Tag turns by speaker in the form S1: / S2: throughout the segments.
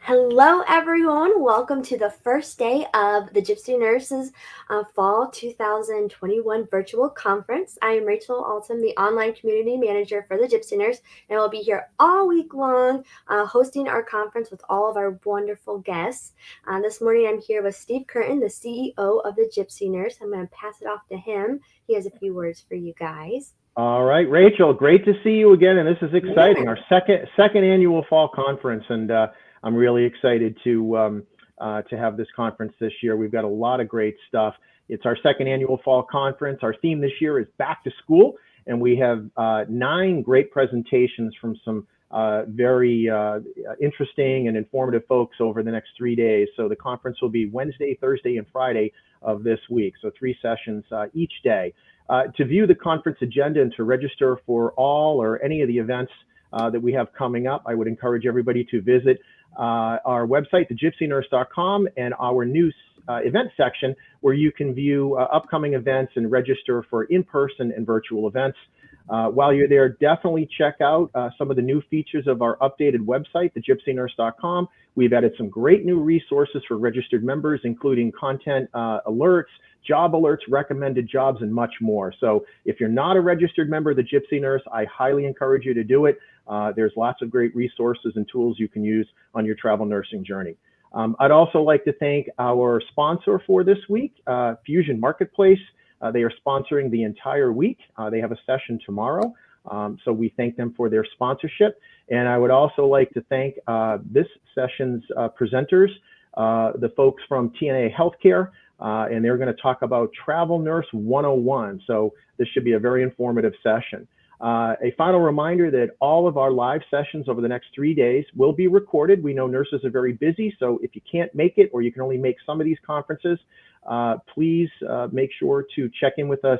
S1: Hello, everyone. Welcome to the first day of the Gypsy Nurses Fall 2021 Virtual Conference. I am Rachel Alton, the Online Community Manager for the Gypsy Nurse, and I will be here all week long hosting our conference with all of our wonderful guests. This morning, I'm here with Steve Curtin, the CEO of the Gypsy Nurse. I'm going to pass it off to him. He has a few words for you guys.
S2: All right, Rachel, great to see you again, and this is exciting. Our second annual fall conference, and I'm really excited to have this conference this year. We've got a lot of great stuff. It's our second annual fall conference. Our theme this year is back to school, and we have 9 great presentations from some very interesting and informative folks over the next 3 days. So the conference will be Wednesday, Thursday, and Friday of this week. So 3 sessions each day. To view the conference agenda and to register for all or any of the events that we have coming up, I would encourage everybody to visit our website, thegypsynurse.com, and our new event section, where you can view upcoming events and register for in-person and virtual events. While you're there, definitely check out some of the new features of our updated website, thegypsynurse.com. We've added some great new resources for registered members, including content alerts, job alerts, recommended jobs, and much more. So if you're not a registered member of the Gypsy Nurse, I highly encourage you to do it. There's lots of great resources and tools you can use on your travel nursing journey. I'd also like to thank our sponsor for this week, Fusion Marketplace. They are sponsoring the entire week. They have a session tomorrow. So we thank them for their sponsorship. And I would also like to thank this session's presenters, the folks from TNAA Healthcare, and they're going to talk about Travel Nurse 101. So this should be a very informative session. A final reminder that all of our live sessions over the next 3 days will be recorded. We know nurses are very busy, so if you can't make it or you can only make some of these conferences, please make sure to check in with us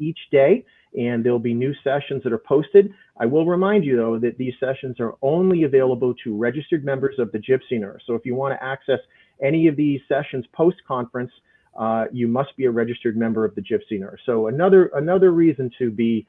S2: each day, and there'll be new sessions that are posted. I will remind you, though, that these sessions are only available to registered members of the Gypsy Nurse. So if you want to access any of these sessions post-conference, you must be a registered member of the Gypsy Nurse. So another reason to be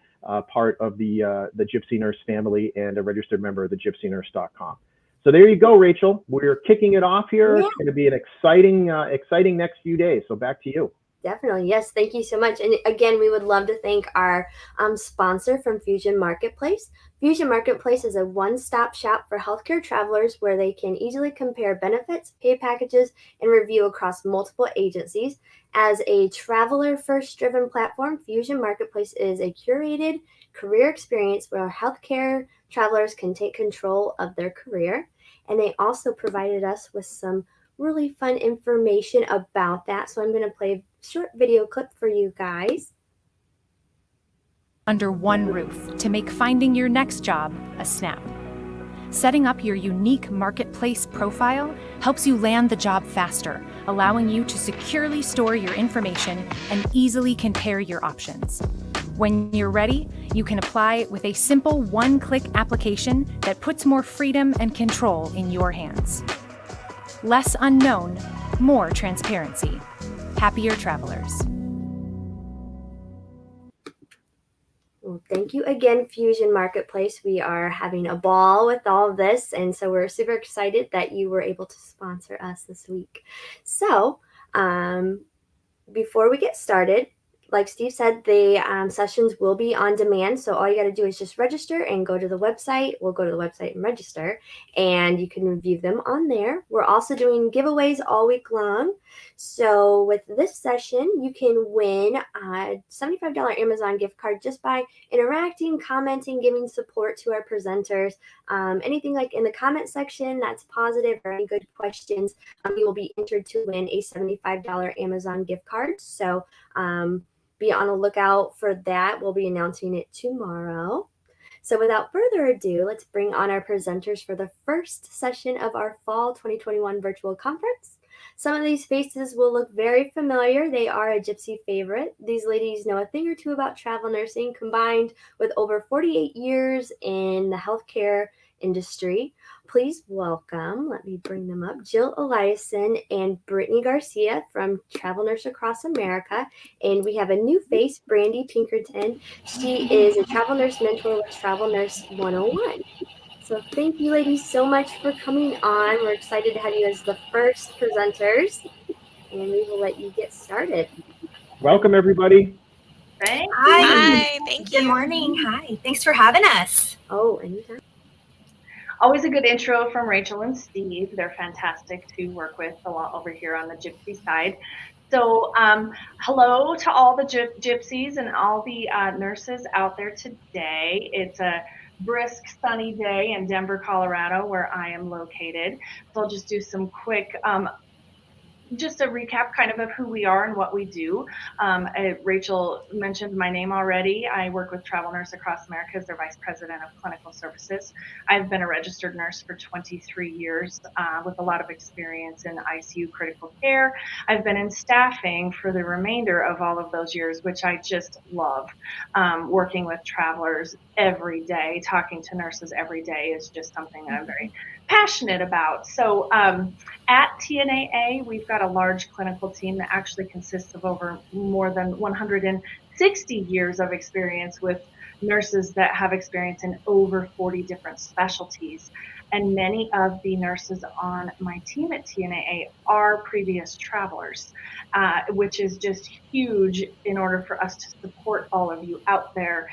S2: part of the Gypsy Nurse family and a registered member of the gypsynurse.com. So there you go, Rachel. We're kicking it off here. Yeah. It's going to be an exciting next few days. So back to you.
S1: Definitely. Yes. Thank you so much. And again, we would love to thank our sponsor from Fusion Marketplace. Fusion Marketplace is a one-stop shop for healthcare travelers where they can easily compare benefits, pay packages, and review across multiple agencies. As a traveler-first driven platform, Fusion Marketplace is a curated career experience where healthcare travelers can take control of their career. And they also provided us with some really fun information about that. So I'm going to play a short video clip for you guys.
S3: Under one roof to make finding your next job a snap. Setting up your unique marketplace profile helps you land the job faster, allowing you to securely store your information and easily compare your options. When you're ready, you can apply with a simple one-click application that puts more freedom and control in your hands. Less unknown, more transparency. Happier travelers.
S1: Well, thank you again, Fusion Marketplace. We are having a ball with all of this, and so we're super excited that you were able to sponsor us this week. So before we get started, like Steve said, the sessions will be on demand. So all you got to do is just register and go to the website. We'll go to the website and register, and you can review them on there. We're also doing giveaways all week long. So with this session, you can win a $75 Amazon gift card just by interacting, commenting, giving support to our presenters. Anything like in the comment section that's positive or any good questions, you will be entered to win a $75 Amazon gift card. So be on the lookout for that. We'll be announcing it tomorrow. So without further ado, let's bring on our presenters for the first session of our Fall 2021 Virtual Conference. Some of these faces will look very familiar. They are a Gypsy favorite. These ladies know a thing or two about travel nursing, combined with over 48 years in the healthcare industry. Please welcome, let me bring them up, Jill Eliassen and Brittany Garcia from Travel Nurse Across America. And we have a new face, Brandy Pinkerton. She is a travel nurse mentor with Travel Nurse 101. So thank you ladies so much for coming on. We're excited to have you as the first presenters, and we will let you get started.
S2: Welcome, everybody.
S4: Thank you.
S5: Hi, thank you.
S6: Good morning. Hi. Thanks for having us.
S1: Oh, anytime.
S4: Always a good intro from Rachel and Steve. They're fantastic to work with a lot over here on the Gypsy side. So hello to all the gypsies and all the nurses out there today. It's a brisk, sunny day in Denver, Colorado, where I am located. So I'll just do some quick just a recap kind of who we are and what we do. Rachel mentioned my name already. I work with Travel Nurse Across America as their Vice President of Clinical Services. I've been a registered nurse for 23 years with a lot of experience in ICU critical care. I've been in staffing for the remainder of all of those years, which I just love. Working with travelers every day, talking to nurses every day is just something that I'm very passionate about. So at TNAA, we've got a large clinical team that actually consists of over more than 160 years of experience with nurses that have experience in over 40 different specialties. And many of the nurses on my team at TNAA are previous travelers, which is just huge in order for us to support all of you out there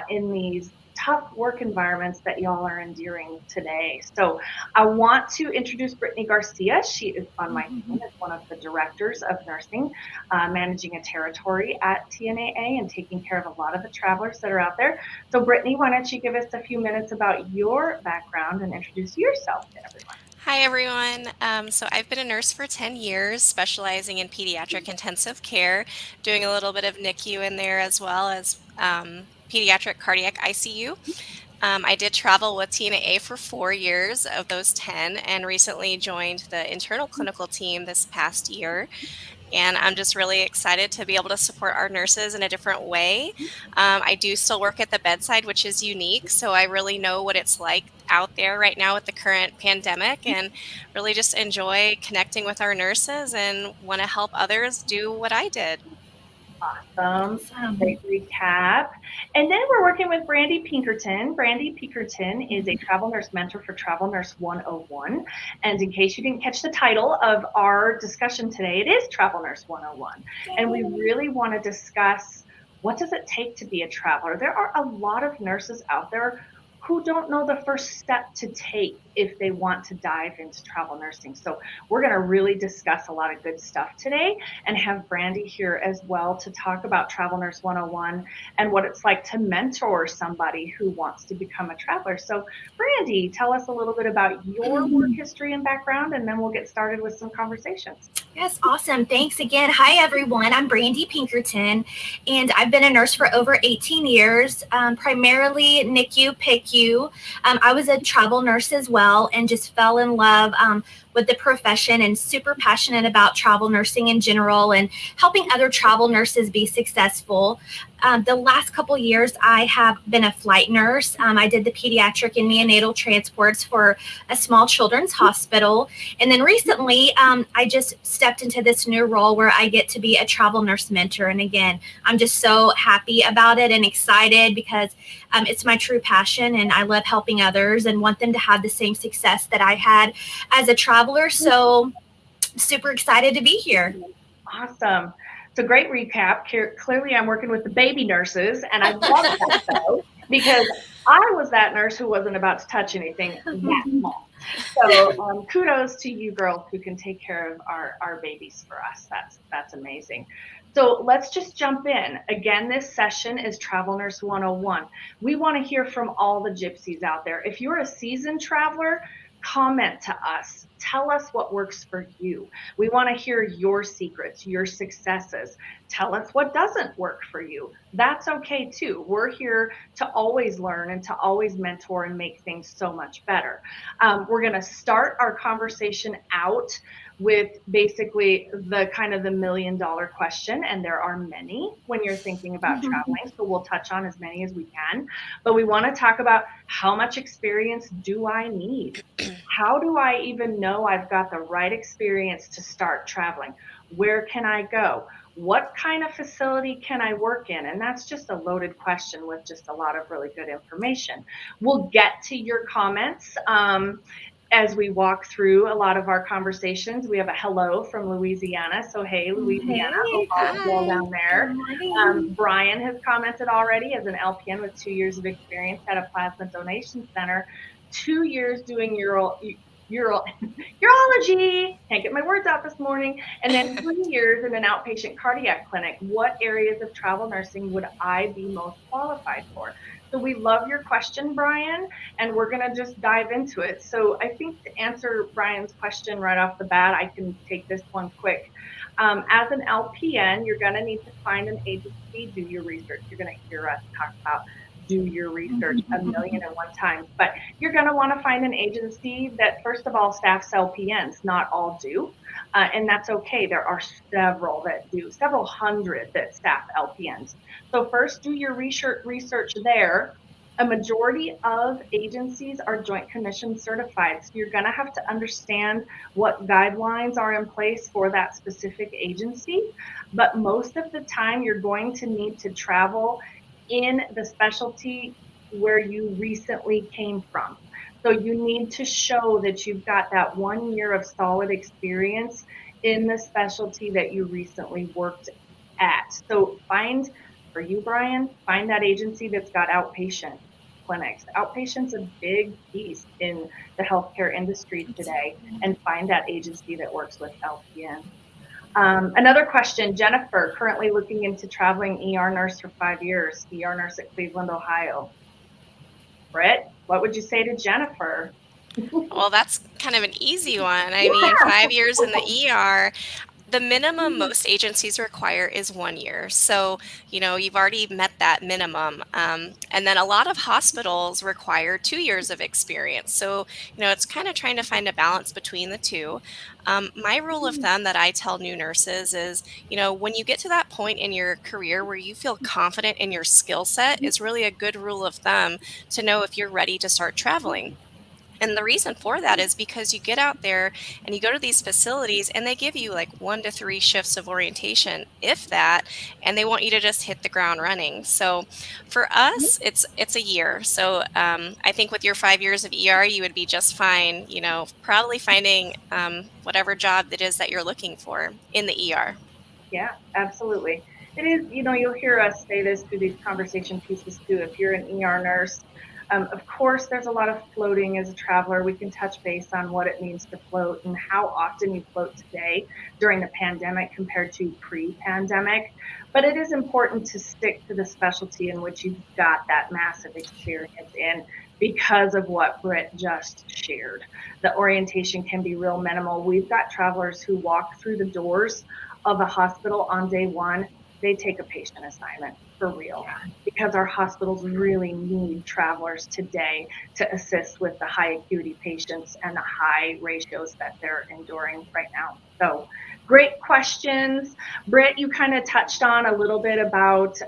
S4: in these tough work environments that y'all are enduring today. So I want to introduce Brittany Garcia. She is on my team as one of the directors of nursing, managing a territory at TNAA and taking care of a lot of the travelers that are out there. So Brittany, why don't you give us a few minutes about your background and introduce yourself to everyone?
S5: Hi, everyone. So I've been a nurse for 10 years, specializing in pediatric intensive care, doing a little bit of NICU in there as well as pediatric cardiac ICU. I did travel with TNAA for 4 years of those 10 and recently joined the internal clinical team this past year. And I'm just really excited to be able to support our nurses in a different way. I do still work at the bedside, which is unique. So I really know what it's like out there right now with the current pandemic and really just enjoy connecting with our nurses and want to help others do what I did.
S4: Awesome. Great recap. And then we're working with Brandy Pinkerton. Brandy Pinkerton is a travel nurse mentor for Travel Nurse 101. And in case you didn't catch the title of our discussion today, it is Travel Nurse 101. And we really want to discuss what does it take to be a traveler. There are a lot of nurses out there who don't know the first step to take if they want to dive into travel nursing. So we're going to really discuss a lot of good stuff today and have Brandy here as well to talk about Travel Nurse 101 and what it's like to mentor somebody who wants to become a traveler. So Brandy, tell us a little bit about your work history and background, and then we'll get started with some conversations.
S6: Yes, awesome. Thanks again. Hi, everyone. I'm Brandy Pinkerton, and I've been a nurse for over 18 years, primarily NICU, PICU. I was a travel nurse as well and just fell in love with the profession and super passionate about travel nursing in general and helping other travel nurses be successful. The last couple years, I have been a flight nurse. I did the pediatric and neonatal transports for a small children's hospital. And then recently, I just stepped into this new role where I get to be a travel nurse mentor. And again, I'm just so happy about it and excited because it's my true passion and I love helping others and want them to have the same success that I had as a traveler. So super excited to be here.
S4: Awesome. So great recap. Clearly I'm working with the baby nurses, and I love that though, because I was that nurse who wasn't about to touch anything that small. So kudos to you girls who can take care of our babies for us. That's amazing. So let's just jump in. Again, this session is Travel Nurse 101. We want to hear from all the gypsies out there. If you're a seasoned traveler, comment to us. Tell us what works for you. We want to hear your secrets, your successes. Tell us what doesn't work for you. That's okay too. We're here to always learn and to always mentor and make things so much better. We're going to start our conversation out with basically the kind of the $1 million question, and there are many when you're thinking about traveling, so we'll touch on as many as we can. But we want to talk about how much experience do I need? How do I even know I've got the right experience to start traveling? Where can I go? what kind of facility can I work in? And that's just a loaded question with just a lot of really good information. We'll get to your comments as we walk through a lot of our conversations. We have a hello from Louisiana. So, hey, Louisiana, hope all is well down there. Brian has commented already as an LPN with 2 years of experience at a plasma donation center, 2 years doing urology, can't get my words out this morning, and then 3 years in an outpatient cardiac clinic. What areas of travel nursing would I be most qualified for? So we love your question, Brian, and we're going to just dive into it. So I think to answer Brian's question right off the bat, I can take this one quick. As an LPN, you're going to need to find an agency, do your research. You're going to hear us talk about do your research a million and one times, but you're going to want to find an agency that, first of all, staffs LPNs. Not all do, and that's okay. There are several that do, several hundred that staff LPNs. So first, do your research there. A majority of agencies are Joint Commission certified, so you're going to have to understand what guidelines are in place for that specific agency, but most of the time you're going to need to travel in the specialty where you recently came from. So you need to show that you've got that 1 year of solid experience in the specialty that you recently worked at. So find, for you, Brian, find that agency that's got outpatient clinics. Outpatient's a big piece in the healthcare industry today, and find that agency that works with LPN. Another question, Jennifer, currently looking into traveling ER nurse for 5 years, ER nurse at Cleveland, Ohio. Britt, what would you say to Jennifer?
S5: Well, that's kind of an easy one. I mean, 5 years in the ER. The minimum most agencies require is 1 year. So, you've already met that minimum. And then a lot of hospitals require 2 years of experience. So, it's kind of trying to find a balance between the two. My rule of thumb that I tell new nurses is, when you get to that point in your career where you feel confident in your skill set is really a good rule of thumb to know if you're ready to start traveling. And the reason for that is because you get out there and you go to these facilities and they give you like 1 to 3 shifts of orientation, if that, and they want you to just hit the ground running. So for us, it's a year. So I think with your 5 years of ER, you would be just fine, probably finding whatever job it is that you're looking for in the ER.
S4: Yeah, absolutely. It is, you'll hear us say this through these conversation pieces too. If you're an ER nurse, of course, there's a lot of floating as a traveler. We can touch base on what it means to float and how often you float today during the pandemic compared to pre-pandemic. But it is important to stick to the specialty in which you've got that massive experience in, because of what Britt just shared. The orientation can be real minimal. We've got travelers who walk through the doors of a hospital on day one. They take a patient assignment for real, because our hospitals really need travelers today to assist with the high acuity patients and the high ratios that they're enduring right now. So great questions. Britt, you kind of touched on a little bit about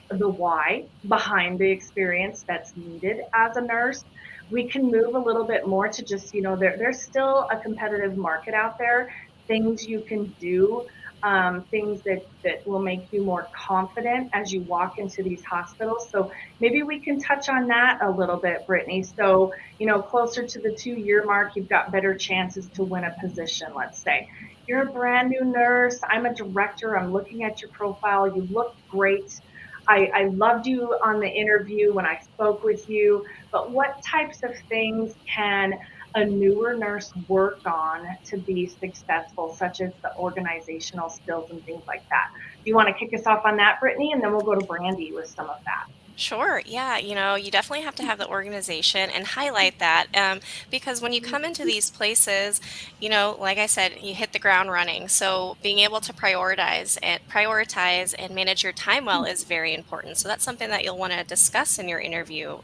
S4: the why behind the experience that's needed as a nurse. We can move a little bit more to just, there's still a competitive market out there, things you can do, things that will make you more confident as you walk into these hospitals. So maybe we can touch on that a little bit, Brittany. So, closer to the 2 year mark, you've got better chances to win a position, let's say. You're a brand new nurse. I'm a director. I'm looking at your profile. You look great. I loved you on the interview when I spoke with you, but what types of things can a newer nurse work on to be successful, such as the organizational skills and things like that? Do you want to kick us off on that, Brittany? And then we'll go to Brandy with some of that.
S5: Sure. Yeah. You definitely have to have the organization and highlight that because when you come into these places, like I said, you hit the ground running. So being able to prioritize and manage your time well is very important. So that's something that you'll want to discuss in your interview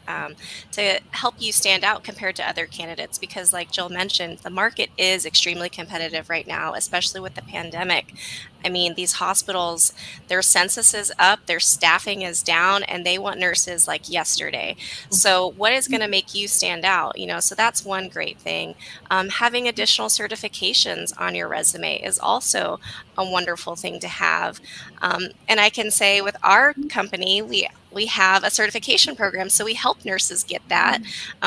S5: to help you stand out compared to other candidates. Because like Jill mentioned, the market is extremely competitive right now, especially with the pandemic. I mean, these hospitals, their census is up, their staffing is down, and they want nurses like yesterday. So what is going to make you stand out? So that's one great thing. Having additional certifications on your resume is also a wonderful thing to have. And I can say with our company, we have a certification program, so we help nurses get that,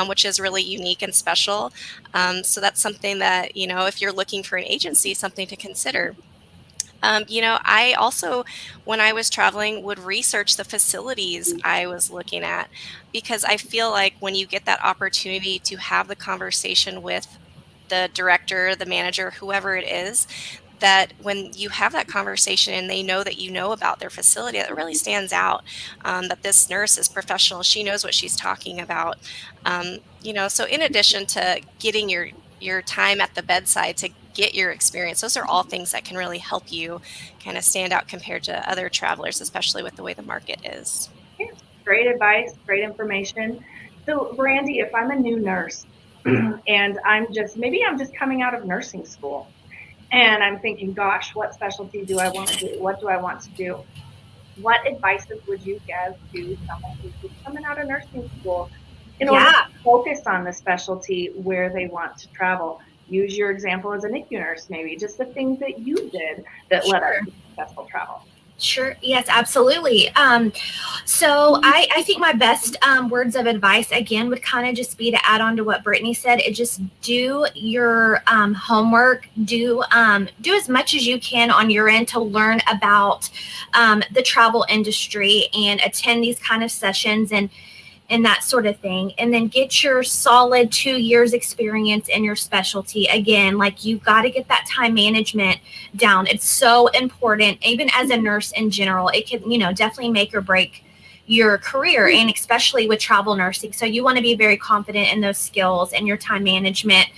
S5: which is really unique and special. So that's something that, if you're looking for an agency, something to consider. I also, when I was traveling, would research the facilities I was looking at, because I feel like when you get that opportunity to have the conversation with the director, the manager, whoever it is, that when you have that conversation and they know that you know about their facility, that really stands out, that this nurse is professional. She knows what she's talking about. So in addition to getting your time at the bedside to get your experience, those are all things that can really help you kind of stand out compared to other travelers, especially with the way the market is.
S4: Yeah, great advice, great information. So, Brandy, if I'm a new nurse and maybe I'm just coming out of nursing school and I'm thinking, gosh, what specialty do I want to do? What do I want to do? What advices would you give to someone who's just coming out of nursing school in order to focus on the specialty where they want to travel? Use your example as a NICU nurse, maybe just the things that you did that led up to successful travel.
S6: Sure. Yes, absolutely. So I think my best words of advice, again, would kind of just be to add on to what Brittany said. It just do your homework, do as much as you can on your end to learn about the travel industry and attend these kind of sessions and that sort of thing. And then get your solid 2 years experience in your specialty. Again, like, you've got to get that time management down. It's so important, even as a nurse in general. It can, definitely make or break your career, and especially with travel nursing. So you want to be very confident in those skills and your time management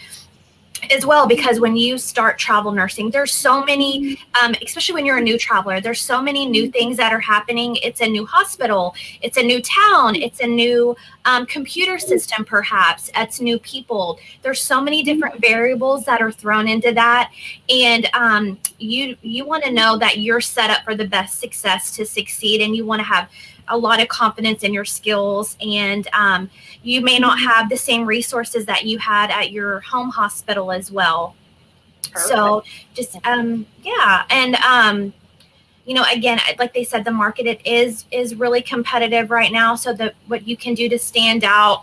S6: as well, because when you start travel nursing, there's so many, especially when you're a new traveler, there's so many new things that are happening. It's a new hospital, it's a new town, it's a new computer system, perhaps it's new people. There's so many different variables that are thrown into that, and you want to know that you're set up for the best success to succeed, and you want to have a lot of confidence in your skills, and you may not have the same resources that you had at your home hospital as well. Perfect. So just yeah, and again, like they said, the market is really competitive right now. So what you can do to stand out,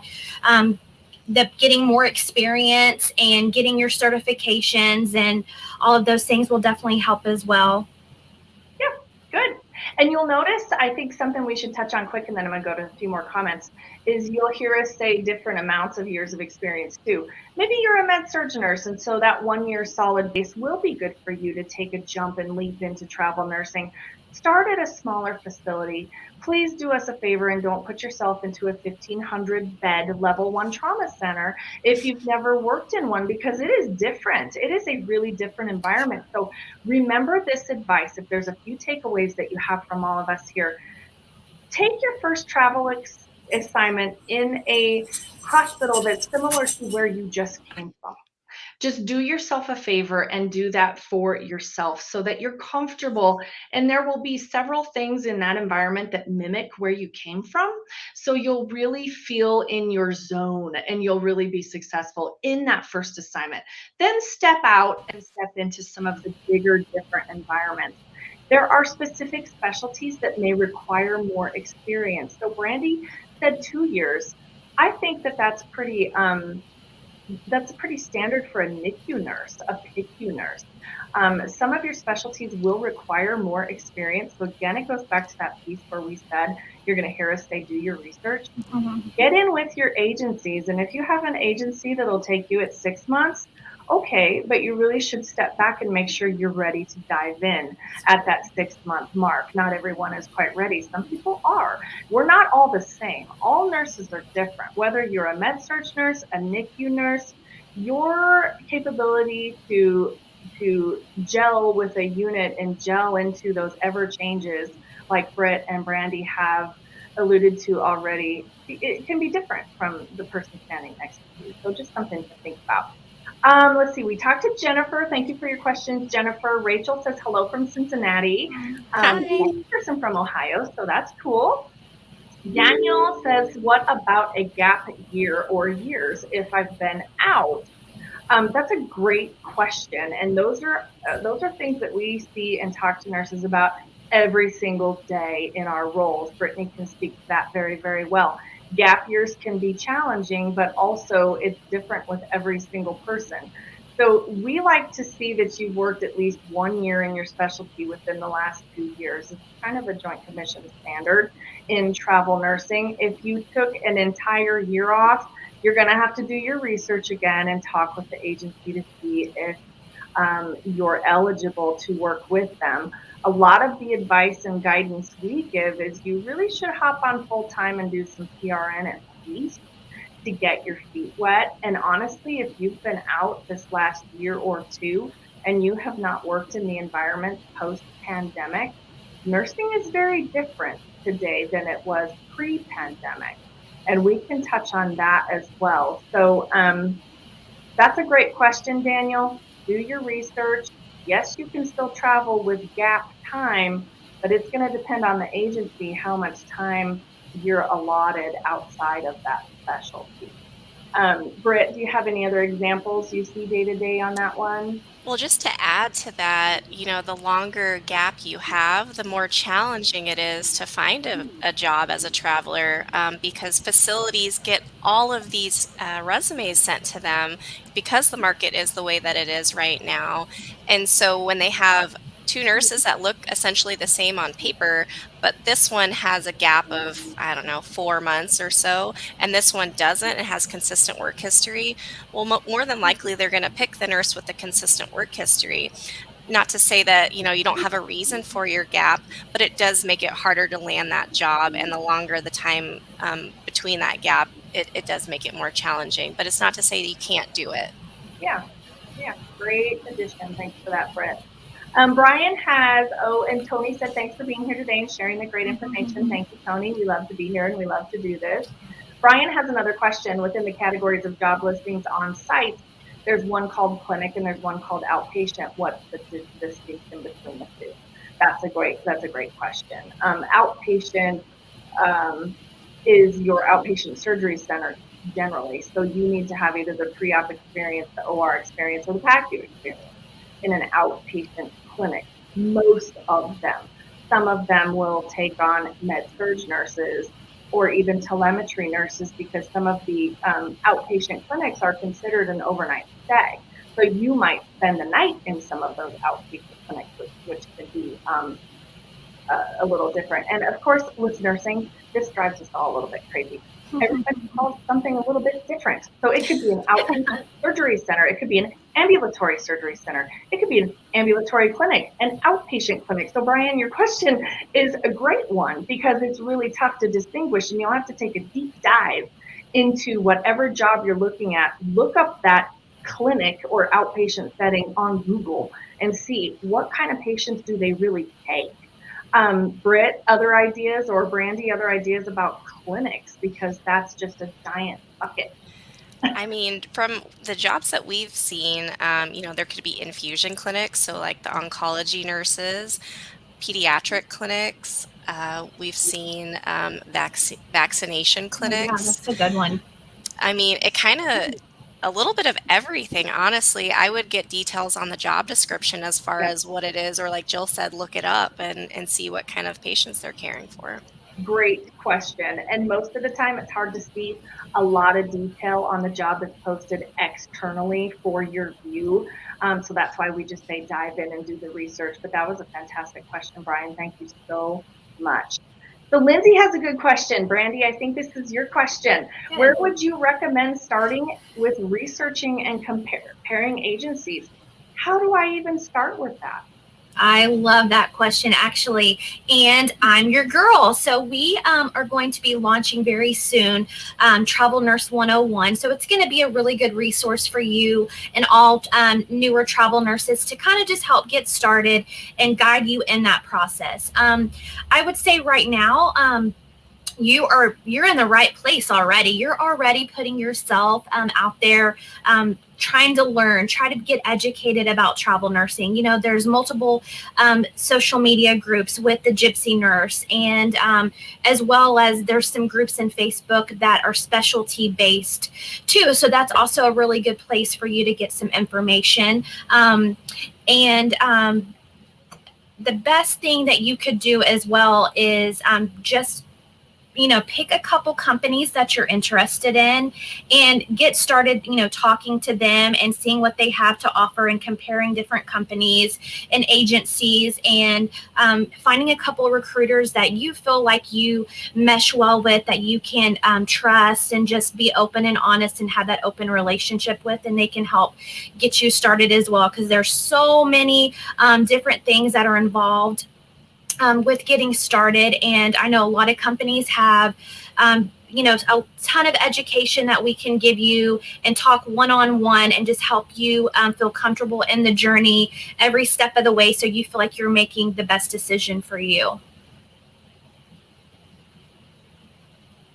S6: getting more experience and getting your certifications and all of those things will definitely help as well.
S4: Yeah, good. And you'll notice, I think something we should touch on quick, and then I'm going to go to a few more comments, is you'll hear us say different amounts of years of experience too. Maybe you're a med-surg nurse, and so that 1 year solid base will be good for you to take a jump and leap into travel nursing. Start at a smaller facility. Please do us a favor and don't put yourself into a 1,500 bed level 1 trauma center if you've never worked in one, because it is different. It is a really different environment. So remember this advice. If there's a few takeaways that you have from all of us here, take your first travel assignment in a hospital that's similar to where you just came from. Just do yourself a favor and do that for yourself so that you're comfortable. And there will be several things in that environment that mimic where you came from. So you'll really feel in your zone and you'll really be successful in that first assignment. Then step out and step into some of the bigger, different environments. There are specific specialties that may require more experience. So Brandy said 2 years. I think that's pretty standard for a NICU nurse, a PICU nurse. Some of your specialties will require more experience. So again, it goes back to that piece where we said, you're going to hear us say, do your research. Mm-hmm. Get in with your agencies. And if you have an agency that'll take you at 6 months, okay, but you really should step back and make sure you're ready to dive in at that 6-month mark. Not everyone is quite ready. Some people are. We're not all the same. All nurses are different. Whether you're a med-surg nurse, a NICU nurse, your capability to gel with a unit and gel into those ever changes like Britt and Brandy have alluded to already, it can be different from the person standing next to you. So just something to think about. Let's see, we talked to Jennifer. Thank you for your questions, Jennifer. Rachel says hello from Cincinnati. Person from Ohio, so that's cool. Daniel says, what about a gap year or years if I've been out? That's a great question, and those are things that we see and talk to nurses about every single day in our roles. Brittany can speak to that very, very well. Gap years can be challenging, but also it's different with every single person. So we like to see that you've worked at least 1 year in your specialty within the last 2 years. It's kind of a Joint Commission standard in travel nursing. If you took an entire year off, you're going to have to do your research again and talk with the agency to see if you're eligible to work with them. A lot of the advice and guidance we give is you really should hop on full time and do some PRN at least to get your feet wet. And honestly, if you've been out this last year or two and you have not worked in the environment post-pandemic, nursing is very different today than it was pre-pandemic. And we can touch on that as well. So that's a great question, Daniel. Do your research. Yes, you can still travel with gap time, but it's going to depend on the agency how much time you're allotted outside of that specialty. Britt, do you have any other examples you see day to day on that one?
S5: Well, just to add to that, the longer gap you have, the more challenging it is to find a job as a traveler, because facilities get all of these resumes sent to them because the market is the way that it is right now. And so when they have two nurses that look essentially the same on paper, but this one has a gap of, I don't know, 4 months or so, and this one doesn't, it has consistent work history, well, more than likely they're going to pick the nurse with the consistent work history. Not to say that, you don't have a reason for your gap, but it does make it harder to land that job. And the longer the time between that gap, it does make it more challenging. But it's not to say that you can't do it.
S4: Yeah, great addition. Thanks for that, Britt. Brian has, and Tony said, thanks for being here today and sharing the great information. Thank you, Tony. We love to be here and we love to do this. Brian has another question within the categories of job listings on site. There's one called clinic and there's one called outpatient. What's the distinction between the two? That's a great question. Outpatient is your outpatient surgery center generally. So you need to have either the pre-op experience, the OR experience, or the PACU experience in an outpatient clinic. Most of them. Some of them will take on med-surg nurses or even telemetry nurses because some of the outpatient clinics are considered an overnight stay. So you might spend the night in some of those outpatient clinics, which could be a little different. And of course, with nursing, this drives us all a little bit crazy. Everybody calls something a little bit different. So it could be an outpatient surgery center. It could be an ambulatory surgery center. It could be an ambulatory clinic, an outpatient clinic. So Brian, your question is a great one because it's really tough to distinguish and you'll have to take a deep dive into whatever job you're looking at. Look up that clinic or outpatient setting on Google and see what kind of patients do they really take. Britt, other ideas, or Brandy, other ideas about clinics, because that's just a giant bucket.
S5: I mean, from the jobs that we've seen, there could be infusion clinics, so like the oncology nurses, pediatric clinics. We've seen vaccination clinics.
S6: Yeah, that's a good one.
S5: I mean, it kind of a little bit of everything, honestly. I would get details on the job description as far as what it is, or like Jill said, look it up and see what kind of patients they're caring for.
S4: Great question. And most of the time it's hard to see a lot of detail on the job that's posted externally for your view. So that's why we just say dive in and do the research. But that was a fantastic question, Brian. Thank you so much. So Lindsay has a good question. Brandy, I think this is your question. Good. Where would you recommend starting with researching and comparing agencies? How do I even start with that?
S6: I love that question, actually. And I'm your girl. So we are going to be launching very soon Travel Nurse 101. So it's going to be a really good resource for you and all newer travel nurses to kind of just help get started and guide you in that process. I would say right now, you're in the right place already. You're already putting yourself out there, trying to learn, try to get educated about travel nursing. There's multiple social media groups with the Gypsy nurse, and as well as there's some groups in Facebook that are specialty based too. So that's also a really good place for you to get some information. And the best thing that you could do as well is just pick a couple companies that you're interested in and get started, talking to them and seeing what they have to offer and comparing different companies and agencies, and finding a couple of recruiters that you feel like you mesh well with, that you can trust and just be open and honest and have that open relationship with, and they can help get you started as well, because there's so many different things that are involved with getting started. And I know a lot of companies have, a ton of education that we can give you and talk one-on-one and just help you feel comfortable in the journey every step of the way, so you feel like you're making the best decision for you.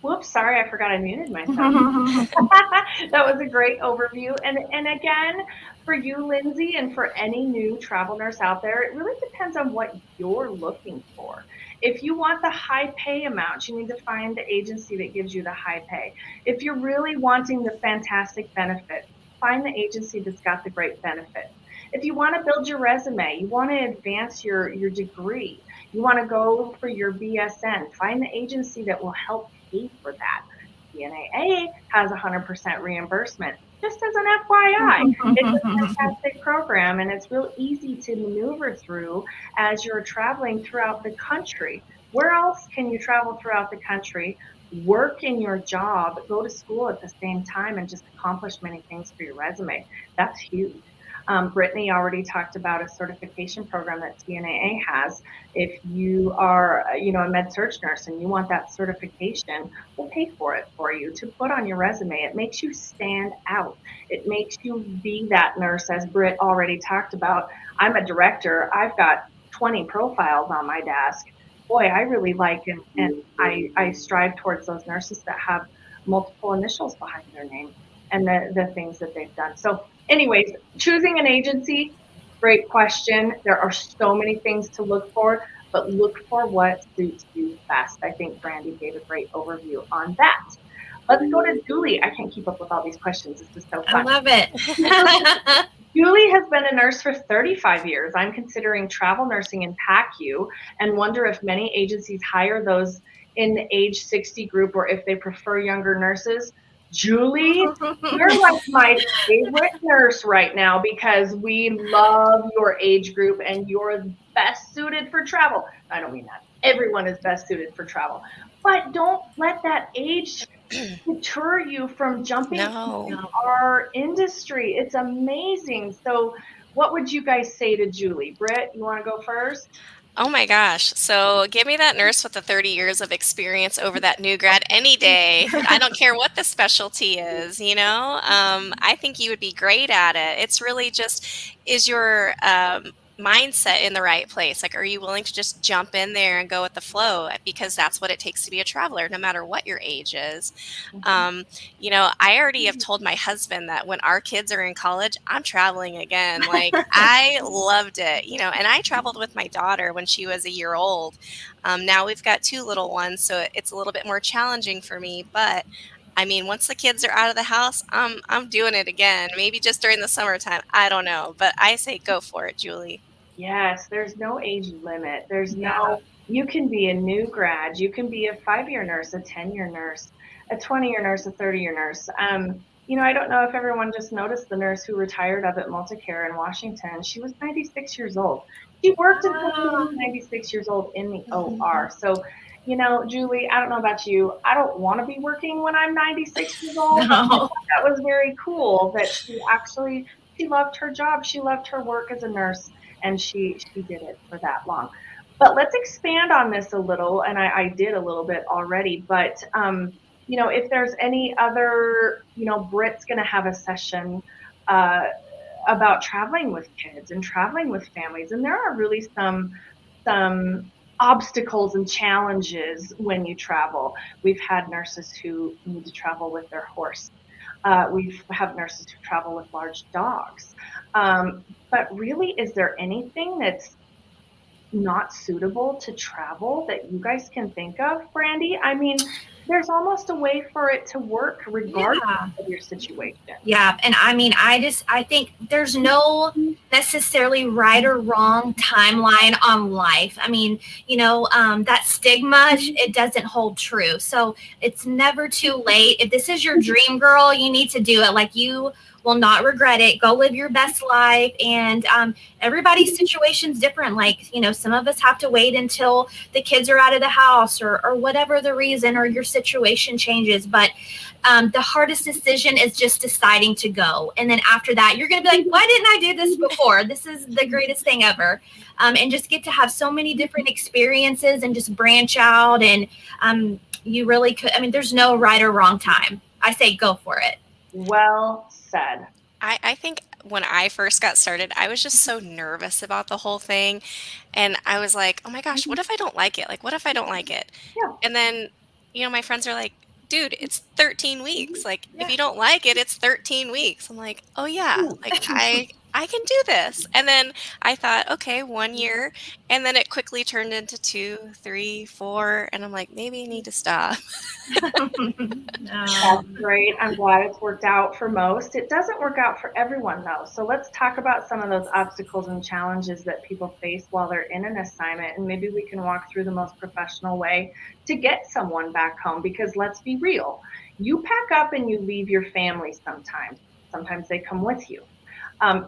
S4: Whoops, sorry, I forgot I muted myself. That was a great overview. And again, for you, Lindsay, and for any new travel nurse out there, it really depends on what you're looking for. If you want the high pay amount, you need to find the agency that gives you the high pay. If you're really wanting the fantastic benefits, find the agency that's got the great benefits. If you want to build your resume, you want to advance your degree, you want to go for your BSN, find the agency that will help pay for that. TNAA has 100% reimbursement. Just as an FYI, it's a fantastic program, and it's real easy to maneuver through as you're traveling throughout the country. Where else can you travel throughout the country, work in your job, go to school at the same time, and just accomplish many things for your resume? That's huge. Brittany already talked about a certification program that TNAA has. If you are, a med-surg nurse and you want that certification, we'll pay for it for you to put on your resume. It makes you stand out. It makes you be that nurse, as Britt already talked about. I'm a director. I've got 20 profiles on my desk. Boy, I really like and I strive towards those nurses that have multiple initials behind their name and the things that they've done. So anyways, choosing an agency, great question. There are so many things to look for, but look for what suits you best. I think Brandy gave a great overview on that. Let's go to Julie. I can't keep up with all these questions. This is so fun.
S6: I love it.
S4: Julie has been a nurse for 35 years. I'm considering travel nursing in PACU and wonder if many agencies hire those in the age 60 group or if they prefer younger nurses. Julie, you're like my favorite nurse right now because we love your age group and you're best suited for travel. I don't mean that. Everyone is best suited for travel. But don't let that age deter you from jumping into our industry. It's amazing. So what would you guys say to Julie? Britt, you want to go first?
S5: Oh my gosh. So give me that nurse with the 30 years of experience over that new grad any day. I don't care what the specialty is, I think you would be great at it. It's really just, is your mindset in the right place? Like, are you willing to just jump in there and go with the flow? Because that's what it takes to be a traveler, no matter what your age is. I already have told my husband that when our kids are in college, I'm traveling again. Like, I loved it, and I traveled with my daughter when she was a year old. Now we've got 2 little ones, so it's a little bit more challenging for me, but I mean, once the kids are out of the house, I'm doing it again. Maybe just during the summertime. I don't know, but I say go for it, Julie.
S4: Yes, there's no age limit. You can be a new grad, you can be a 5-year nurse, a 10-year nurse, a 20-year nurse, a 30-year nurse. I don't know if everyone just noticed the nurse who retired up at Multicare in Washington. She was 96 years old. She worked until she was 96 years old in the OR. So, Julie, I don't know about you. I don't want to be working when I'm 96 years old.
S6: No.
S4: That was very cool that she loved her job. She loved her work as a nurse. And she did it for that long. But let's expand on this a little, and I did a little bit already, but, if there's any other, Britt's going to have a session about traveling with kids and traveling with families, and there are really some obstacles and challenges when you travel. We've had nurses who need to travel with their horse. We have nurses who travel with large dogs. But really, is there anything that's not suitable to travel that you guys can think of, Brandy? I mean, there's almost a way for it to work regardless of your situation.
S6: Yeah. And I mean, I think there's no necessarily right or wrong timeline on life. I mean, that stigma, it doesn't hold true. So it's never too late. If this is your dream, girl, you need to do it. Like, you will not regret it. Go live your best life. And everybody's situation's different. Like, some of us have to wait until the kids are out of the house or whatever the reason, or your situation changes. But the hardest decision is just deciding to go. And then after that, you're going to be like, why didn't I do this before? This is the greatest thing ever. And just get to have so many different experiences and just branch out. And you really could. I mean, there's no right or wrong time. I say go for it.
S4: Well said.
S5: I think when I first got started, I was just so nervous about the whole thing. And I was like, oh my gosh, what if I don't like it? Like, what if I don't like it?
S4: Yeah.
S5: And then, my friends are like, dude, it's 13 weeks. Like, if you don't like it, it's 13 weeks. I'm like, oh yeah, like I can do this. And then I thought, okay, 1 year. And then it quickly turned into 2, 3, 4. And I'm like, maybe I need to stop.
S4: That's great. I'm glad it's worked out for most. It doesn't work out for everyone, though. So let's talk about some of those obstacles and challenges that people face while they're in an assignment. And maybe we can walk through the most professional way to get someone back home. Because let's be real, you pack up and you leave your family sometimes. Sometimes they come with you.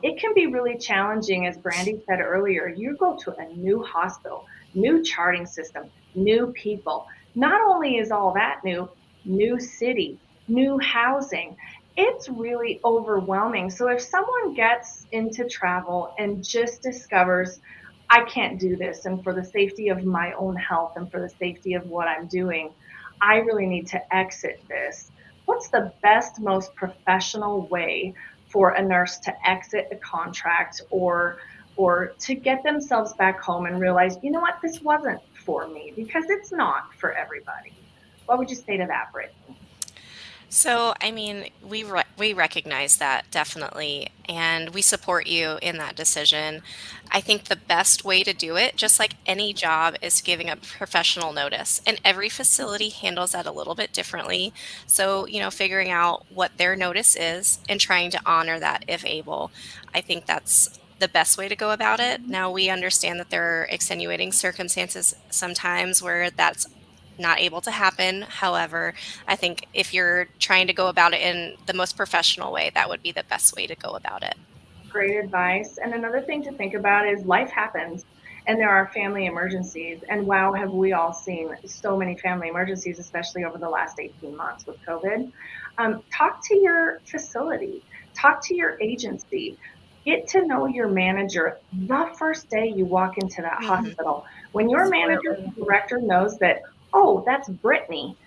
S4: It can be really challenging, as Brandy said earlier. You go to a new hospital, new charting system, new people. Not only is all that new city, new housing, it's really overwhelming. So if someone gets into travel and just discovers, I can't do this, and for the safety of my own health and for the safety of what I'm doing, I really need to exit this. What's the best, most professional way for a nurse to exit a contract or to get themselves back home and realize, you know what, this wasn't for me? Because it's not for everybody. What would you say to that, Brittany?
S5: So, I mean, we recognize that definitely, and we support you in that decision. I think the best way to do it, just like any job, is giving a professional notice, and every facility handles that a little bit differently. So, figuring out what their notice is and trying to honor that if able. I think that's the best way to go about it. Now, we understand that there are extenuating circumstances sometimes where that's not able to happen. However, I think if you're trying to go about it in the most professional way, that would be the best way to go about it.
S4: Great advice. And another thing to think about is life happens and there are family emergencies. And wow, have we all seen so many family emergencies, especially over the last 18 months with COVID. Talk to your facility, talk to your agency, get to know your manager the first day you walk into that hospital. When your manager or director knows that, oh, that's Brittany.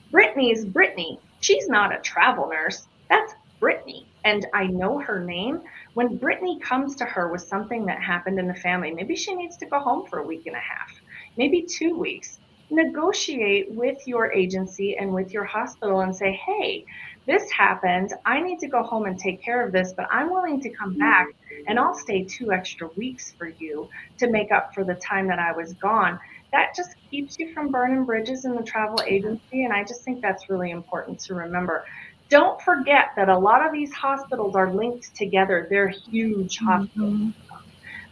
S4: Brittany's Brittany. She's not a travel nurse. That's Brittany. And I know her name. When Brittany comes to her with something that happened in the family, maybe she needs to go home for a week and a half, maybe 2 weeks. Negotiate with your agency and with your hospital and say, hey, this happened. I need to go home and take care of this, but I'm willing to come back and I'll stay 2 extra weeks for you to make up for the time that I was gone. That just keeps you from burning bridges in the travel agency. And I just think that's really important to remember. Don't forget that a lot of these hospitals are linked together. They're huge hospitals.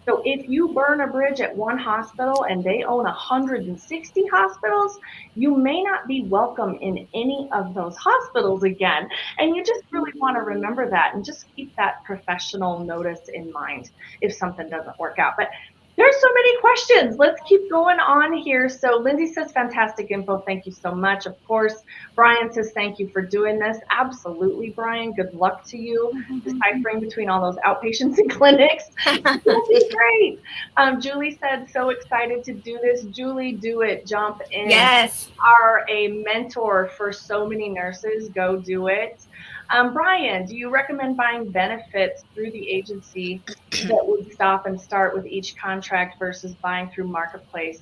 S4: So if you burn a bridge at one hospital and they own 160 hospitals, you may not be welcome in any of those hospitals again. And you just really want to remember that and just keep that professional notice in mind if something doesn't work out. But there's so many questions. Let's keep going on here. So Lindsay says, fantastic info. Thank you so much. Of course, Brian says, thank you for doing this. Absolutely, Brian. Good luck to you deciphering between all those outpatients and clinics. That'll be great. Julie said, so excited to do this. Julie, do it. Jump in.
S6: Yes.
S4: You are a mentor for so many nurses. Go do it. Brian, do you recommend buying benefits through the agency that would stop and start with each contract versus buying through Marketplace?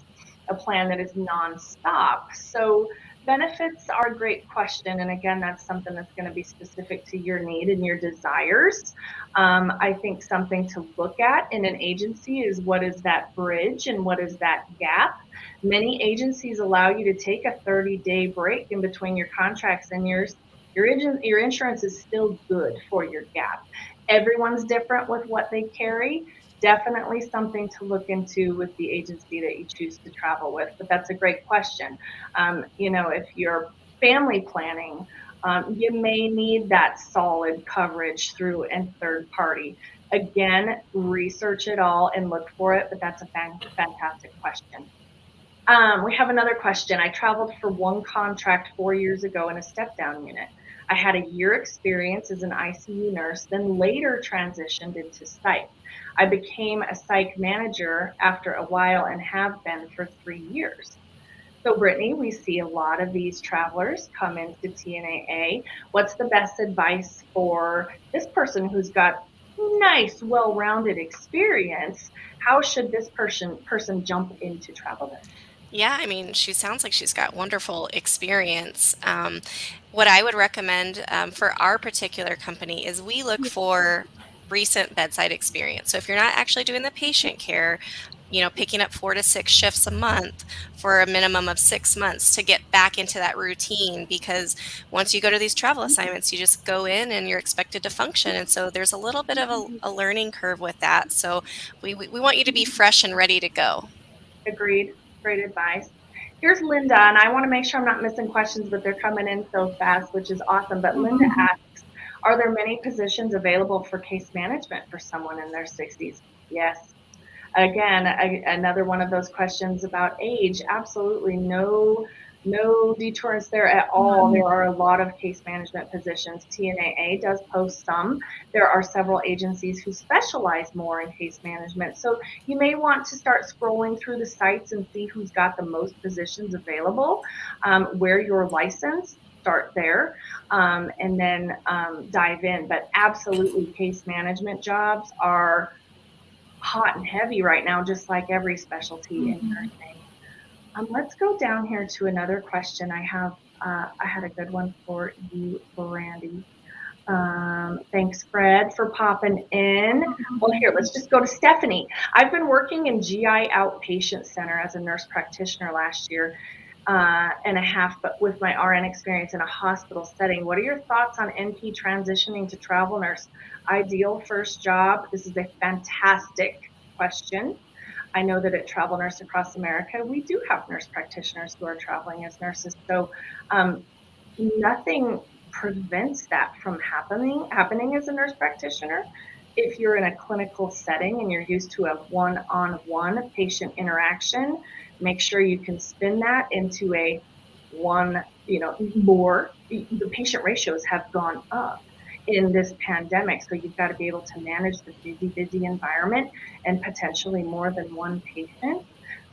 S4: a plan that is nonstop. So benefits are a great question. And again, that's something that's going to be specific to your need and your desires. I think something to look at in an agency is what is that bridge and what is that gap. Many agencies allow you to take a 30-day break in between your contracts, and your insurance is still good for your gap. Everyone's different with what they carry. Definitely something to look into with the agency that you choose to travel with. But that's a great question. If you're family planning, you may need that solid coverage through a third party. Again, research it all and look for it, but that's a fantastic question. We have another question. I traveled for one contract 4 years ago in a step-down unit. I had a year experience as an ICU nurse, then later transitioned into psych. I became a psych manager after a while and have been for 3 years. So Brittany, we see a lot of these travelers come into TNAA. What's the best advice for this person who's got nice, well-rounded experience? How should this person jump into travel nursing?
S5: Yeah, I mean, she sounds like she's got wonderful experience. What I would recommend for our particular company is we look for recent bedside experience. So if you're not actually doing the patient care, picking up 4 to 6 shifts a month for a minimum of 6 months to get back into that routine, because once you go to these travel assignments, you just go in and you're expected to function. And so there's a little bit of a learning curve with that. So we want you to be fresh and ready to go.
S4: Agreed. Great advice. Here's Linda, and I want to make sure I'm not missing questions, but they're coming in so fast, which is awesome. But Linda asks, are there many positions available for case management for someone in their 60s? Yes. Again, another one of those questions about age. Absolutely no detours there at all. There are a lot of case management positions. TNAA does post some. There are several agencies who specialize more in case management. So you may want to start scrolling through the sites and see who's got the most positions available, where you're licensed. Start there, and then dive in. But absolutely, case management jobs are hot and heavy right now, just like every specialty in nursing. Let's go down here to another question. I had a good one for you, Brandy. Thanks, Fred, for popping in. Well, here, let's just go to Stephanie. I've been working in GI outpatient center as a nurse practitioner last year and a half, but with my RN experience in a hospital setting. What are your thoughts on NP transitioning to travel nurse? Ideal first job? This is a fantastic question. I know that at Travel Nurse Across America, we do have nurse practitioners who are traveling as nurses. So nothing prevents that from happening as a nurse practitioner. If you're in a clinical setting and you're used to a one-on-one patient interaction, make sure you can spin that into a one, more. The patient ratios have gone up in this pandemic, so you've got to be able to manage the busy environment and potentially more than one patient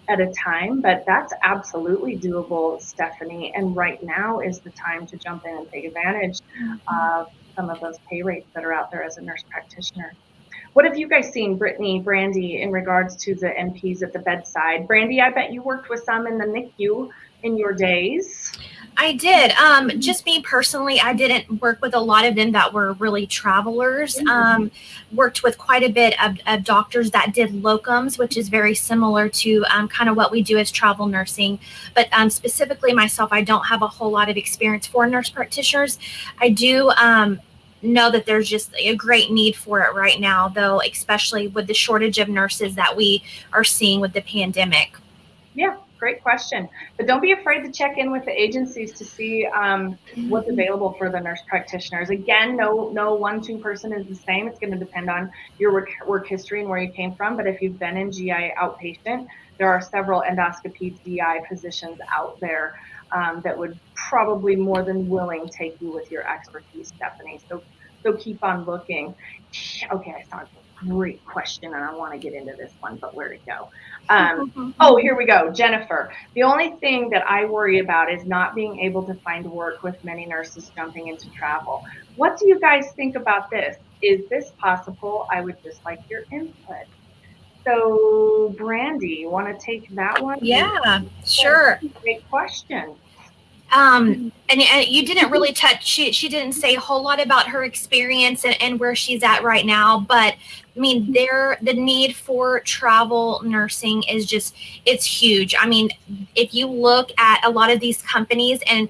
S4: at a time. But that's absolutely doable, Stephanie. And right now is the time to jump in and take advantage of some of those pay rates that are out there as a nurse practitioner. What have you guys seen, Brittany, Brandy, in regards to the NPs at the bedside? Brandy, I bet you worked with some in the NICU in your days.
S6: I did. Just me personally, I didn't work with a lot of them that were really travelers. Worked with quite a bit of doctors that did locums, which is very similar to kind of what we do as travel nursing. But specifically myself, I don't have a whole lot of experience for nurse practitioners. I do know that there's just a great need for it right now, though, especially with the shortage of nurses that we are seeing with the pandemic.
S4: Yeah, great question. But don't be afraid to check in with the agencies to see what's available for the nurse practitioners. Again, no 1-2 person is the same. It's going to depend on your work history and where you came from. But if you've been in GI outpatient, there are several endoscopy GI positions out there that would probably more than willing take you with your expertise, Stephanie. So keep on looking. Okay, I saw a great question and I want to get into this one, but where'd it go? Oh, here we go. Jennifer. The only thing that I worry about is not being able to find work with many nurses jumping into travel. What do you guys think about this? Is this possible? I would just like your input. So, Brandy, you want to take that one?
S6: Yeah, sure.
S4: Great question.
S6: And you didn't really touch, she didn't say a whole lot about her experience and where she's at right now, but I mean, the need for travel nursing is just, it's huge. I mean, if you look at a lot of these companies and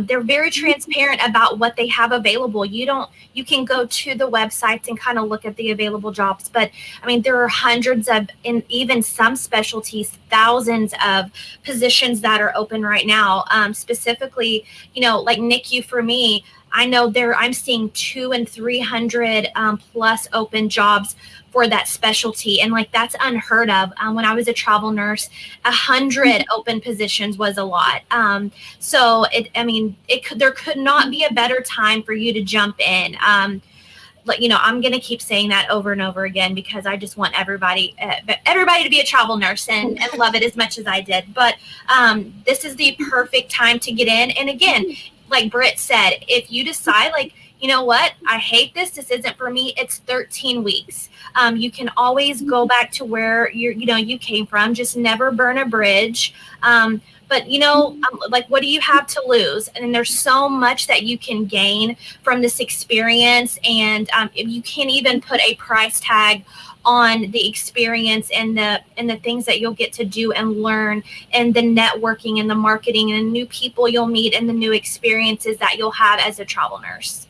S6: they're very transparent about what they have available. You can go to the websites and kind of look at the available jobs, but I mean, there are hundreds of, in even some specialties, thousands of positions that are open right now. Specifically, like NICU for me, I know I'm seeing 200 and 300 plus open jobs for that specialty. And like, that's unheard of. When I was a travel nurse, 100 open positions was a lot. So there could not be a better time for you to jump in. I'm going to keep saying that over and over again because I just want everybody to be a travel nurse and love it as much as I did. But this is the perfect time to get in. And again, like Britt said, if you decide like, you know what, I hate this isn't for me, it's 13 weeks. You can always go back to where you came from. Just never burn a bridge. But like, what do you have to lose? And there's so much that you can gain from this experience. And if you can't even put a price tag on the experience and the things that you'll get to do and learn, and the networking and the marketing and the new people you'll meet and the new experiences that you'll have as a travel nurse.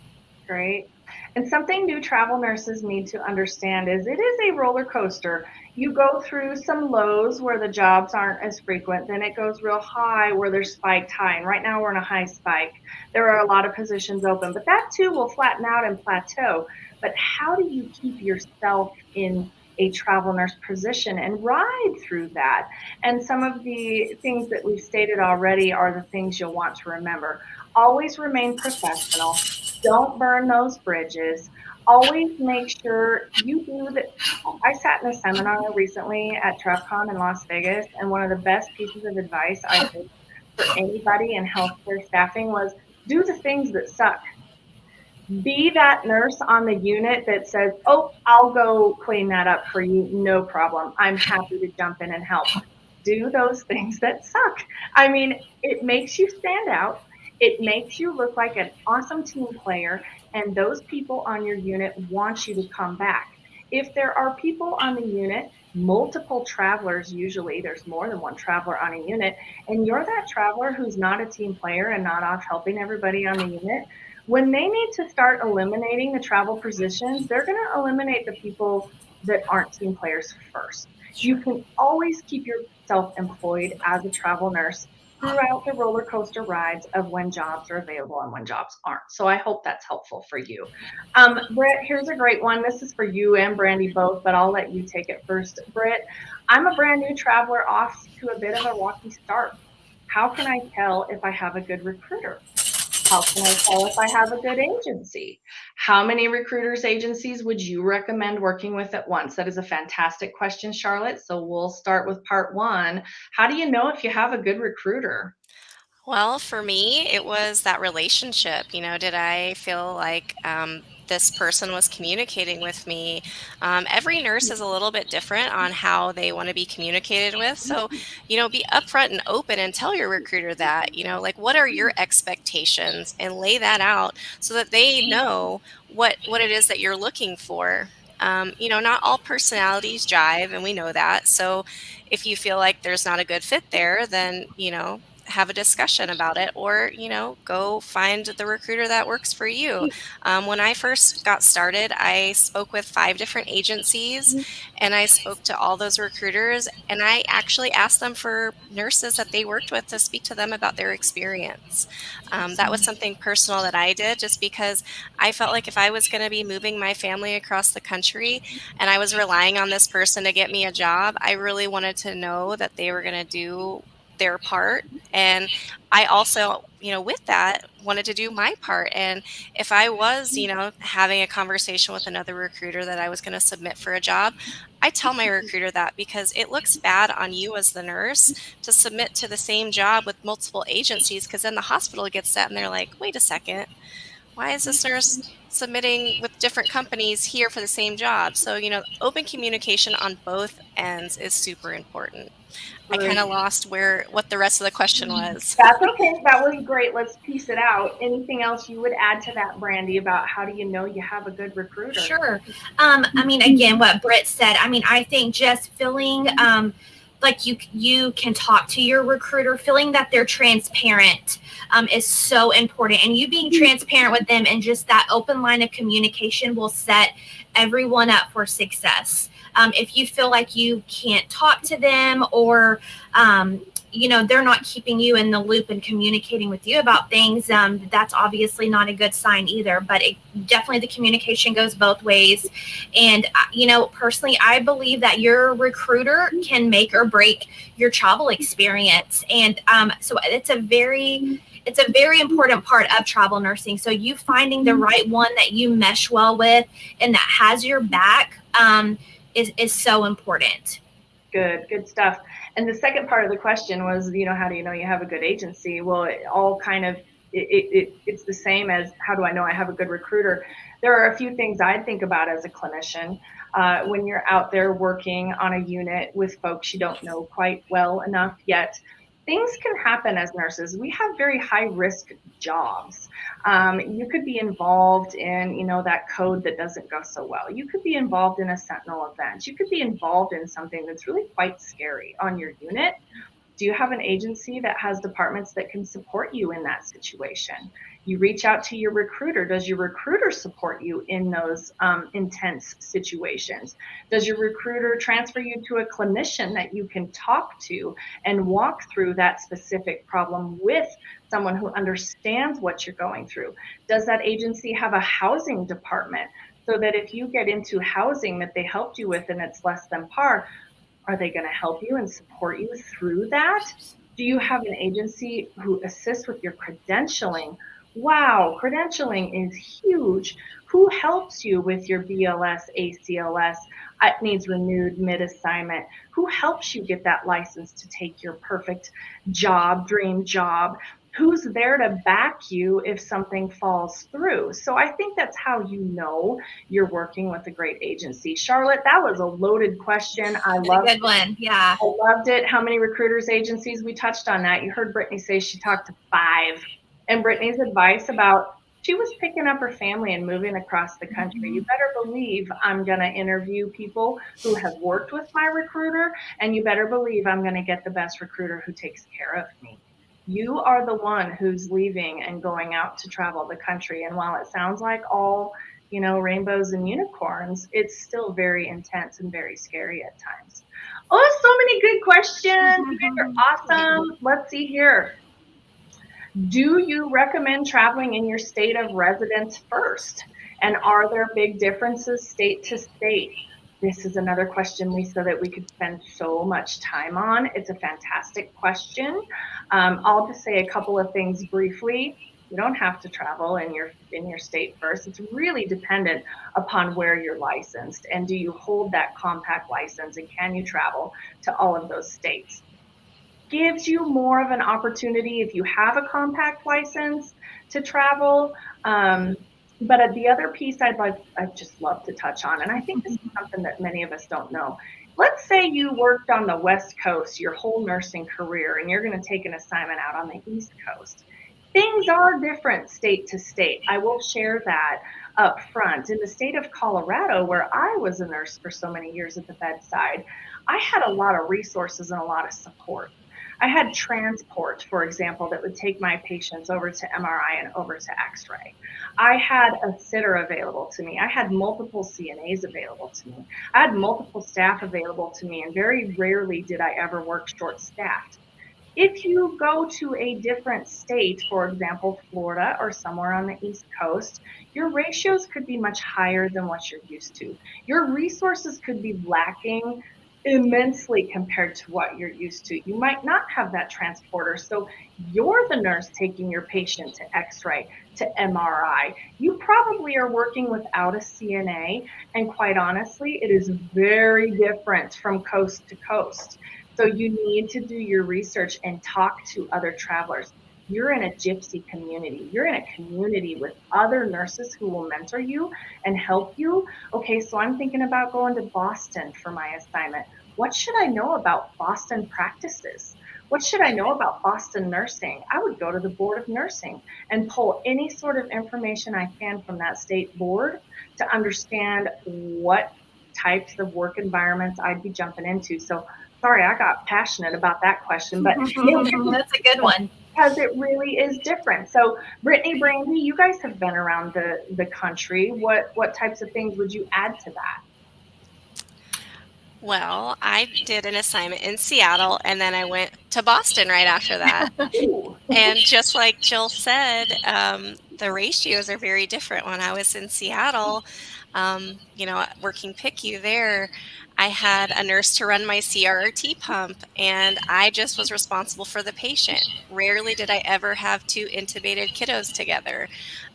S4: Great. And something new travel nurses need to understand is it is a roller coaster. You go through some lows where the jobs aren't as frequent, then it goes real high where there's spiked high. And right now we're in a high spike. There are a lot of positions open, but that too will flatten out and plateau. But how do you keep yourself in a travel nurse position and ride through that? And some of the things that we've stated already are the things you'll want to remember. Always remain professional. Don't burn those bridges. Always make sure you do that. I sat in a seminar recently at TrevCon in Las Vegas, and one of the best pieces of advice I think for anybody in healthcare staffing was do the things that suck. Be that nurse on the unit that says, oh, I'll go clean that up for you. No problem. I'm happy to jump in and help. Do those things that suck. I mean, it makes you stand out. It makes you look like an awesome team player, and those people on your unit want you to come back. If there are people on the unit, multiple travelers, usually there's more than one traveler on a unit, and you're that traveler who's not a team player and not off helping everybody on the unit, when they need to start eliminating the travel positions, they're going to eliminate the people that aren't team players first. You can always keep yourself employed as a travel nurse throughout the roller coaster rides of when jobs are available and when jobs aren't. So I hope that's helpful for you. Britt, here's a great one. This is for you and Brandy both, but I'll let you take it first. Britt, I'm a brand new traveler off to a bit of a rocky start. How can I tell if I have a good recruiter? How can I tell if I have a good agency? How many recruiters agencies would you recommend working with at once? That is a fantastic question, Charlotte. So we'll start with part one. How do you know if you have a good recruiter?
S5: Well, for me, it was that relationship. Did I feel like this person was communicating with me? Every nurse is a little bit different on how they want to be communicated with. So, be upfront and open and tell your recruiter that, like, what are your expectations, and lay that out so that they know what it is that you're looking for. Not all personalities jive, and we know that. So if you feel like there's not a good fit there, then, have a discussion about it, or go find the recruiter that works for you. When I first got started, I spoke with 5 different agencies, and I spoke to all those recruiters, and I actually asked them for nurses that they worked with to speak to them about their experience. That was something personal that I did, just because I felt like if I was going to be moving my family across the country and I was relying on this person to get me a job, I really wanted to know that they were going to do their part. And I also, with that, wanted to do my part. And if I was, having a conversation with another recruiter that I was going to submit for a job, I tell my recruiter that, because it looks bad on you as the nurse to submit to the same job with multiple agencies, because then the hospital gets that and they're like, wait a second, why is this nurse submitting with different companies here for the same job? So, open communication on both ends is super important. I kind of lost what the rest of the question was.
S4: That's okay. That was great. Let's piece it out. Anything else you would add to that, Brandy, about how do you know you have a good recruiter?
S6: Sure. I mean, again, what Britt said, I mean, I think just feeling like you can talk to your recruiter, feeling that they're transparent is so important. And you being transparent with them and just that open line of communication will set everyone up for success. If you feel like you can't talk to them or they're not keeping you in the loop and communicating with you about things, that's obviously not a good sign either. But definitely the communication goes both ways. And, personally, I believe that your recruiter can make or break your travel experience. And so it's a very important part of travel nursing. So you finding the right one that you mesh well with and that has your back is so important.
S4: Good stuff. And the second part of the question was, how do you know you have a good agency? Well, it all kind of, it's the same as how do I know I have a good recruiter? There are a few things I think about as a clinician. When you're out there working on a unit with folks you don't know quite well enough yet, things can happen as nurses. We have very high risk jobs. You could be involved in, that code that doesn't go so well. You could be involved in a sentinel event. You could be involved in something that's really quite scary on your unit. Do you have an agency that has departments that can support you in that situation? You reach out to your recruiter. Does your recruiter support you in those intense situations? Does your recruiter transfer you to a clinician that you can talk to and walk through that specific problem with someone who understands what you're going through? Does that agency have a housing department so that if you get into housing that they helped you with and it's less than par, are they going to help you and support you through that? Do you have an agency who assists with your credentialing? Wow, credentialing is huge. Who helps you with your BLS, ACLS? It needs renewed mid-assignment. Who helps you get that license to take your perfect job, dream job? Who's there to back you if something falls through? So I think that's how you know you're working with a great agency. Charlotte, that was a loaded question. I loved
S6: it. Good one. Yeah.
S4: I loved it. How many recruiters agencies? We touched on that. You heard Brittany say she talked to 5. And Brittany's advice about she was picking up her family and moving across the country. You better believe I'm going to interview people who have worked with my recruiter, and you better believe I'm going to get the best recruiter who takes care of me. You are the one who's leaving and going out to travel the country. And while it sounds like all, rainbows and unicorns, it's still very intense and very scary at times. Oh, so many good questions. You guys are awesome. Let's see here. Do you recommend traveling in your state of residence first? And are there big differences state to state? This is another question, Lisa, that we could spend so much time on. It's a fantastic question. I'll just say a couple of things briefly. You don't have to travel in your state first. It's really dependent upon where you're licensed, and do you hold that compact license, and can you travel to all of those states? Gives you more of an opportunity if you have a compact license to travel. But the other piece I'd just love to touch on, and I think this is something that many of us don't know. Let's say you worked on the West Coast your whole nursing career, and you're going to take an assignment out on the East Coast. Things are different state to state. I will share that up front. In the state of Colorado, where I was a nurse for so many years at the bedside, I had a lot of resources and a lot of support. I had transport, for example, that would take my patients over to MRI and over to X-ray. I had a sitter available to me. I had multiple CNAs available to me. I had multiple staff available to me, and very rarely did I ever work short-staffed. If you go to a different state, for example, Florida or somewhere on the East Coast, your ratios could be much higher than what you're used to. Your resources could be lacking immensely compared to what you're used to. You might not have that transporter, so you're the nurse taking your patient to X-ray, to MRI. You probably are working without a CNA, and quite honestly, it is very different from coast to coast. So you need to do your research and talk to other travelers. you're in a Gypsy community. You're in a community with other nurses who will mentor you and help you. Okay, so I'm thinking about going to Boston for my assignment. What should I know about Boston practices? What should I know about Boston nursing? I would go to the Board of Nursing and pull any sort of information I can from that state board to understand what types of work environments I'd be jumping into. So sorry, I got passionate about that question, but
S6: That's a good one.
S4: because it really is different. So Brittany, Brandy, you guys have been around the country. What types of things would you add to that?
S5: Well, I did an assignment in Seattle and then I went to Boston right after that.
S4: Ooh.
S5: And just like Jill said, the ratios are very different. When I was in Seattle, working PICU there, I had a nurse to run my CRRT pump, and I just was responsible for the patient. Rarely did I ever have two intubated kiddos together.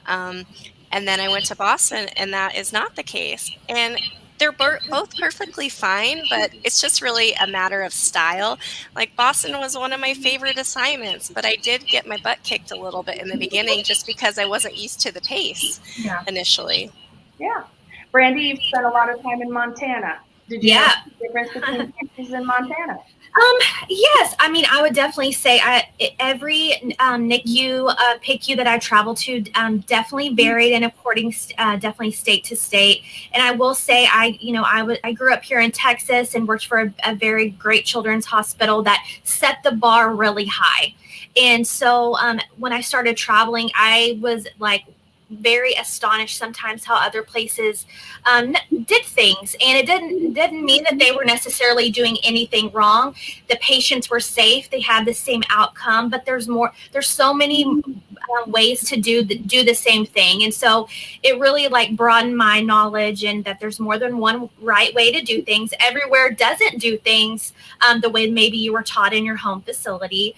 S5: Um, and then I went to Boston, and that is not the case. And they're both perfectly fine, but it's just really a matter of style. Like Boston was one of my favorite assignments, but I did get my butt kicked a little bit in the beginning just because I wasn't used to the pace
S4: Yeah.
S5: initially.
S4: Yeah. Brandy, you've spent a lot of time in Montana. Did you know the difference between Texas and Montana?
S6: Yes, I mean, I would definitely say every NICU, PICU that I traveled to definitely varied and according, definitely state to state. And I will say, I grew up here in Texas and worked for a very great children's hospital that set the bar really high. And so when I started traveling, I was like very astonished sometimes how other places did things, and it didn't mean that they were necessarily doing anything wrong. The patients were safe, they had the same outcome, but there's so many ways to do the same thing. And so it really like broadened my knowledge, and that there's more than one right way to do things. Everywhere doesn't do things the way maybe you were taught in your home facility.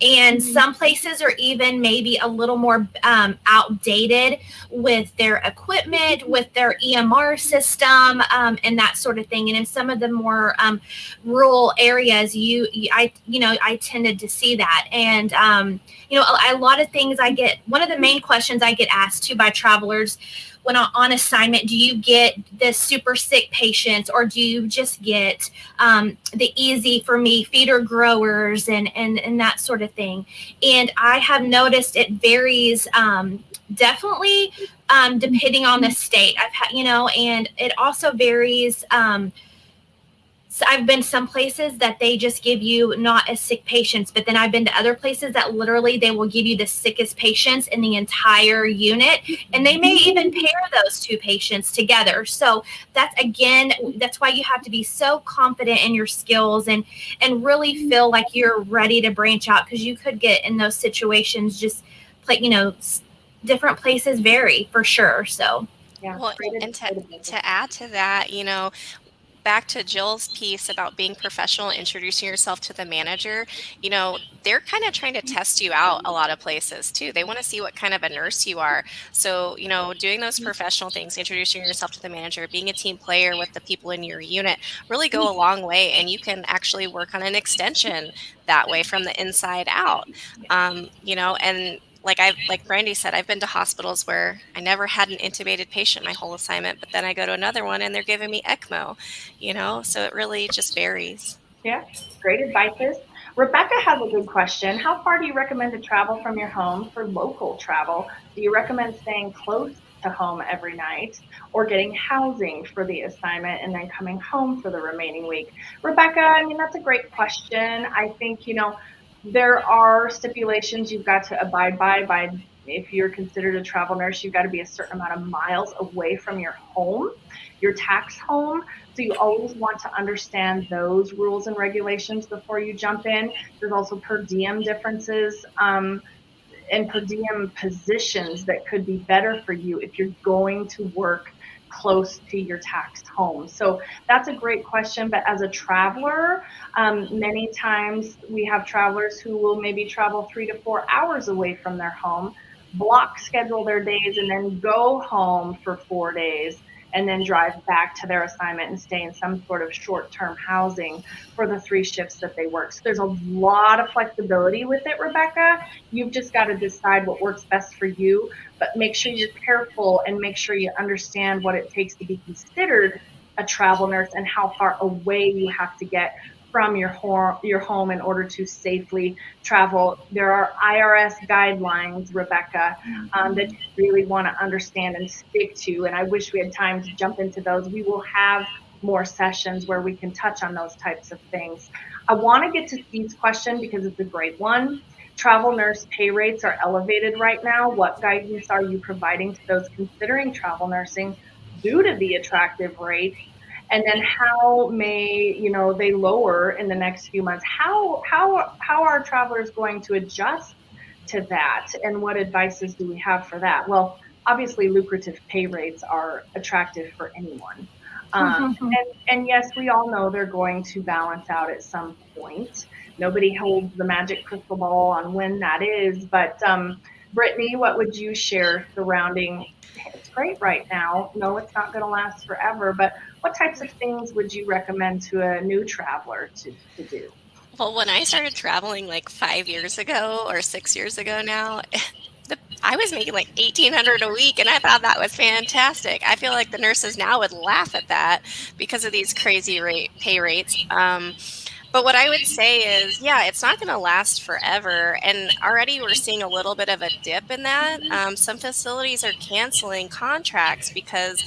S6: And some places are even maybe a little more outdated with their equipment, with their EMR system, and that sort of thing. And in some of the more rural areas, I tended to see that. And a lot of things one of the main questions I get asked to by travelers when I'm on assignment, do you get the super sick patients, or do you just get the easy for me feeder growers and that sort of thing? And I have noticed it varies definitely depending on the state. I've had, and it also varies. So I've been some places that they just give you not as sick patients, but then I've been to other places that literally they will give you the sickest patients in the entire unit, and they may even pair those two patients together. So that's why you have to be so confident in your skills and really feel like you're ready to branch out, because you could get in those situations. Just different places vary for sure. So
S4: yeah.
S5: Well, and to add to that, back to Jill's piece about being professional, introducing yourself to the manager, they're kind of trying to test you out a lot of places too. They want to see what kind of a nurse you are. So, doing those professional things, introducing yourself to the manager, being a team player with the people in your unit really go a long way. And you can actually work on an extension that way from the inside out, and like Brandy said, I've been to hospitals where I never had an intubated patient my whole assignment, but then I go to another one and they're giving me ECMO, so it really just varies.
S4: Yeah, great advice. Rebecca has a good question. How far do you recommend to travel from your home for local travel? Do you recommend staying close to home every night, or getting housing for the assignment and then coming home for the remaining week? Rebecca, I mean, that's a great question. I think, there are stipulations you've got to abide by. If you're considered a travel nurse, you've got to be a certain amount of miles away from your home, your tax home. So you always want to understand those rules and regulations before you jump in. There's also per diem differences and per diem positions that could be better for you if you're going to work close to your taxed home. So that's a great question. But as a traveler, many times we have travelers who will maybe travel 3 to 4 hours away from their home, block schedule their days, and then go home for 4 days. and then drive back to their assignment and stay in some sort of short-term housing for the 3 shifts that they work. So there's a lot of flexibility with it, Rebecca. You've just got to decide what works best for you, but make sure you're careful and make sure you understand what it takes to be considered a travel nurse and how far away you have to get from your home in order to safely travel. There are IRS guidelines, Rebecca, that you really want to understand and stick to. And I wish we had time to jump into those. We will have more sessions where we can touch on those types of things. I want to get to Steve's question because it's a great one. Travel nurse pay rates are elevated right now. What guidance are you providing to those considering travel nursing due to the attractive rates? And then how may they lower in the next few months? How are travelers going to adjust to that? And what advices do we have for that? Well, obviously lucrative pay rates are attractive for anyone. And yes, we all know they're going to balance out at some point. Nobody holds the magic crystal ball on when that is. But Brittany, what would you share surrounding, it's great right now, no, it's not going to last forever, but what types of things would you recommend to a new traveler to do?
S5: Well, when I started traveling like 5 years ago or 6 years ago now, I was making like $1,800 a week, and I thought that was fantastic. I feel like the nurses now would laugh at that because of these crazy pay rates. But what I would say is, yeah, it's not going to last forever. And already we're seeing a little bit of a dip in that. Some facilities are canceling contracts because,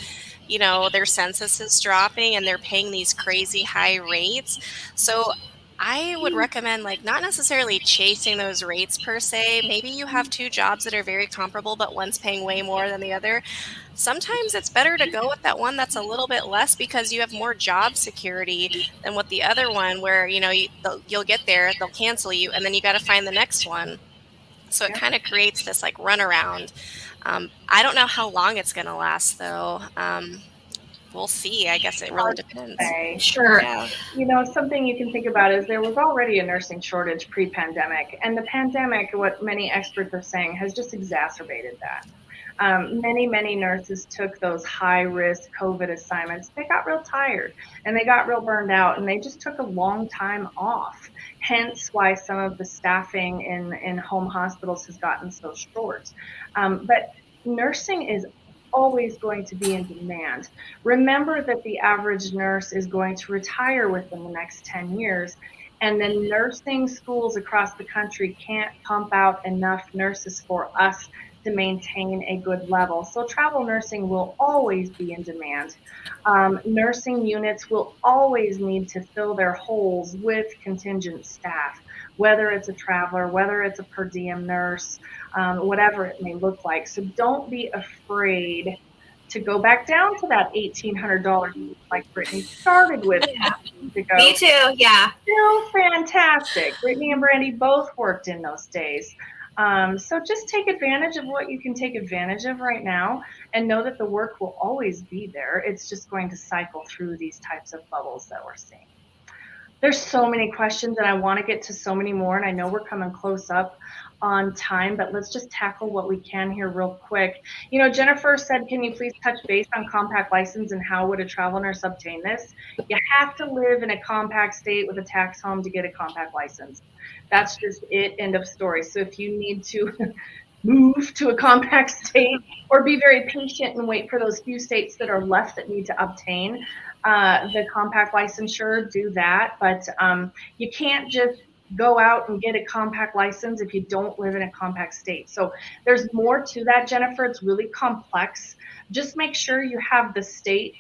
S5: their census is dropping and they're paying these crazy high rates. So I would recommend not necessarily chasing those rates per se. Maybe you have 2 jobs that are very comparable, but one's paying way more than the other. Sometimes it's better to go with that one that's a little bit less because you have more job security than with the other one where, you'll get there, they'll cancel you, and then you got to find the next one. So it kind of creates this runaround. I don't know how long it's going to last though. We'll see. I guess it really depends.
S6: Sure.
S5: Yeah.
S4: Something you can think about is there was already a nursing shortage pre-pandemic, and the pandemic, what many experts are saying, has just exacerbated that. Many nurses took those high-risk COVID assignments. They got real tired and they got real burned out, and they just took a long time off. Hence why some of the staffing in home hospitals has gotten so short. But nursing is always going to be in demand. Remember that the average nurse is going to retire within the next 10 years. And the nursing schools across the country can't pump out enough nurses for us to maintain a good level. So travel nursing will always be in demand. Nursing units will always need to fill their holes with contingent staff, whether it's a traveler, whether it's a per diem nurse, whatever it may look like. So don't be afraid to go back down to that $1,800 like Brittany started with.
S6: Yeah. Me too, yeah.
S4: Still fantastic. Brittany and Brandy both worked in those days. So just take advantage of what you can take advantage of right now and know that the work will always be there. It's just going to cycle through these types of bubbles that we're seeing. There's so many questions and I want to get to so many more, and I know we're coming close up on time, but let's just tackle what we can here real quick. Jennifer said, can you please touch base on compact license and how would a travel nurse obtain this? You have to live in a compact state with a tax home to get a compact license. That's just it, end of story. So if you need to move to a compact state or be very patient and wait for those few states that are left that need to obtain the compact licensure, do that. But you can't just go out and get a compact license if you don't live in a compact state. So there's more to that, Jennifer. It's really complex. Just make sure you have the state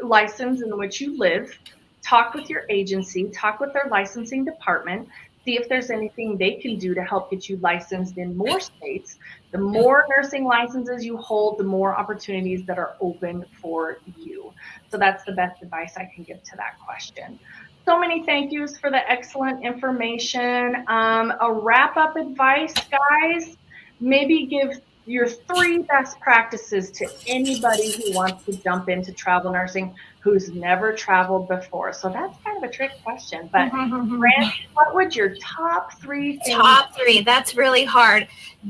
S4: license in which you live. Talk with your agency, talk with their licensing department, see if there's anything they can do to help get you licensed in more states. The more nursing licenses you hold, the more opportunities that are open for you. So that's the best advice I can give to that question. So many thank yous for the excellent information. A wrap-up advice, guys, maybe give your 3 best practices to anybody who wants to jump into travel nursing who's never traveled before. So that's kind of a trick question, but Brandy, what would your top 3 things?
S6: Top 3, that's really hard.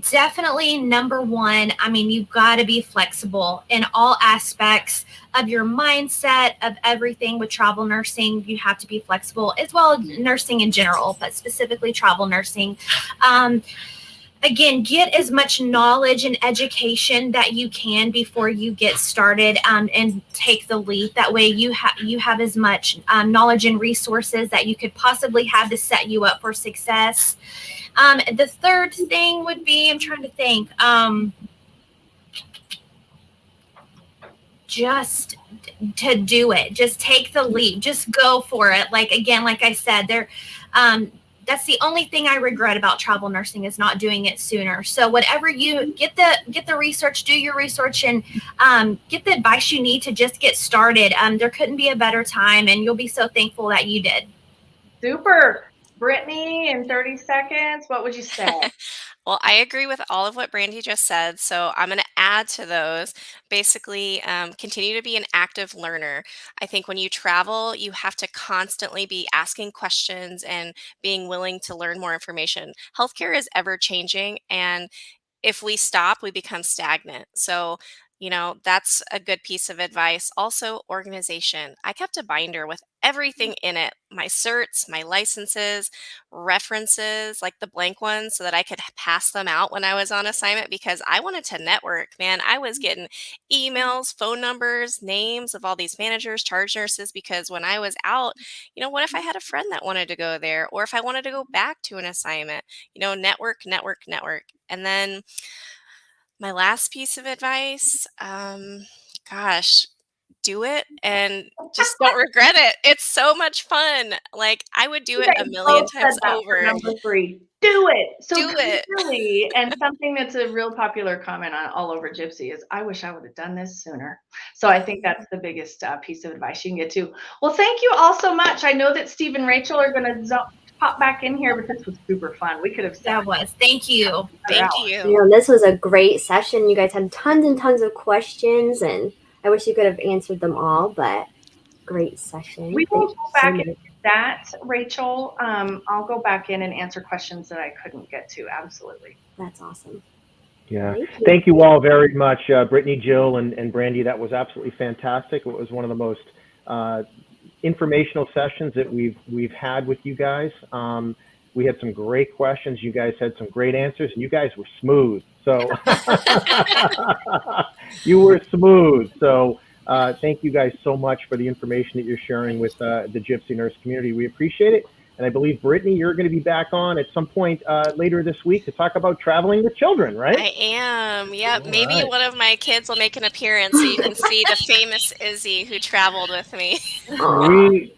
S6: Definitely number 1, I mean, you've got to be flexible in all aspects of your mindset, of everything with travel nursing. You have to be flexible, as well as nursing in general, but specifically travel nursing. Again, get as much knowledge and education that you can before you get started, and take the leap. That way you have as much knowledge and resources that you could possibly have to set you up for success. The third thing would be, I'm trying to think, just to do it. Just take the leap. Just go for it. Like, again, like I said, that's the only thing I regret about travel nursing, is not doing it sooner. So whatever you get the research, do your research, and get the advice you need to just get started. There couldn't be a better time, and you'll be so thankful that you did.
S4: Super. Brittany, in 30 seconds, what would you say?
S5: Well, I agree with all of what Brandy just said. So I'm going to add to those. Basically, continue to be an active learner. I think when you travel, you have to constantly be asking questions and being willing to learn more information. Healthcare is ever changing, and if we stop, we become stagnant. So, that's a good piece of advice. Also, organization. I kept a binder with everything in it, my certs, my licenses, references, like the blank ones, so that I could pass them out when I was on assignment, because I wanted to network. Man, I was getting emails, phone numbers, names of all these managers, charge nurses, because when I was out, what if I had a friend that wanted to go there, or if I wanted to go back to an assignment? Network, network, network. And then my last piece of advice, gosh, do it and just don't regret it. It's so much fun. Like, I would do
S4: You
S5: it
S4: guys
S5: a million
S4: both
S5: times
S4: said that for
S5: over.
S4: number 3. Do it. So
S5: Do it.
S4: clearly, and something that's a real popular comment on all over Gypsy is, I wish I would have done this sooner. So I think that's the biggest piece of advice you can get to. Well, thank you all so much. I know that Steve and Rachel are going to pop back in here, but this was super fun. We could have
S6: That was. Thank you.
S5: Thank you.
S1: This was a great session. You guys had tons and tons of questions, and I wish you could have answered them all, but great session.
S4: We will go back
S1: and
S4: into that, Rachel. I'll go back in and answer questions that I couldn't get to. Absolutely.
S1: That's awesome.
S2: Yeah. Thank you all very much, Brittany, Jill, and Brandy. That was absolutely fantastic. It was one of the most informational sessions that we've had with you guys. We had some great questions. You guys had some great answers, and you guys were smooth. So you were smooth. So thank you guys so much for the information that you're sharing with the Gypsy nurse community. We appreciate it. And I believe, Brittany, you're going to be back on at some point later this week to talk about traveling with children, right?
S5: I am. Yep.
S2: All
S5: Maybe
S2: right.
S5: one of my kids will make an appearance so you can see the famous Izzy who traveled with me.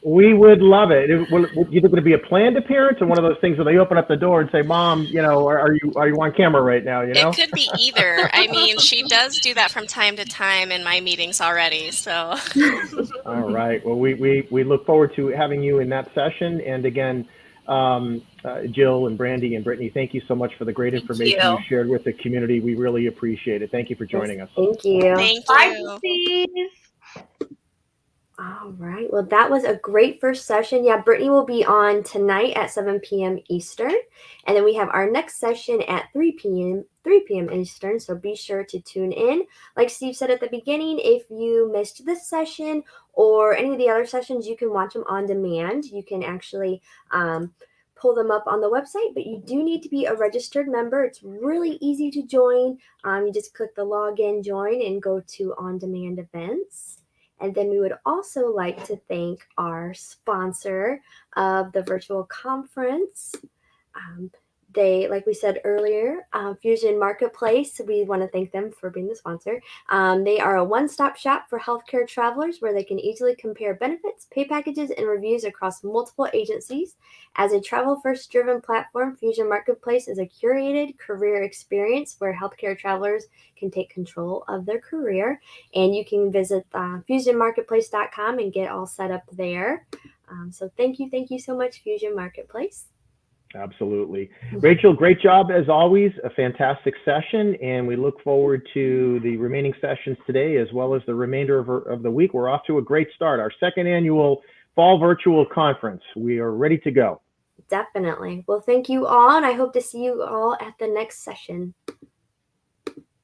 S2: We would love it. Either going to be a planned appearance or one of those things where they open up the door and say, "Mom, are you on camera right now?"
S5: It could be either. I mean, she does do that from time to time in my meetings already. So.
S2: All right. Well, we look forward to having you in that session. And again, Jill and Brandy and Brittany, thank you so much for the great information you shared with the community. We really appreciate it. Thank you for joining us.
S1: Thank you.
S5: Thank
S4: you.
S5: Bye,
S1: all right. Well, that was a great first session. Yeah, Brittany will be on tonight at 7 p.m. Eastern. And then we have our next session at 3 p.m. Eastern. So be sure to tune in. Like Steve said at the beginning, if you missed this session or any of the other sessions, you can watch them on demand. You can actually pull them up on the website, but you do need to be a registered member. It's really easy to join. You just click the login, join, and go to on-demand events. And then we would also like to thank our sponsor of the virtual conference. They, like we said earlier, Fusion Marketplace, we want to thank them for being the sponsor. They are a one-stop shop for healthcare travelers where they can easily compare benefits, pay packages, and reviews across multiple agencies. As a travel-first driven platform, Fusion Marketplace is a curated career experience where healthcare travelers can take control of their career. And you can visit fusionmarketplace.com and get all set up there. So thank you so much, Fusion Marketplace.
S2: Absolutely. Rachel, great job as always. A fantastic session, and we look forward to the remaining sessions today as well as the remainder of the week. We're off to a great start. Our second annual fall virtual conference. We are ready to go.
S1: Definitely. Well, thank you all, and I hope to see you all at the next session.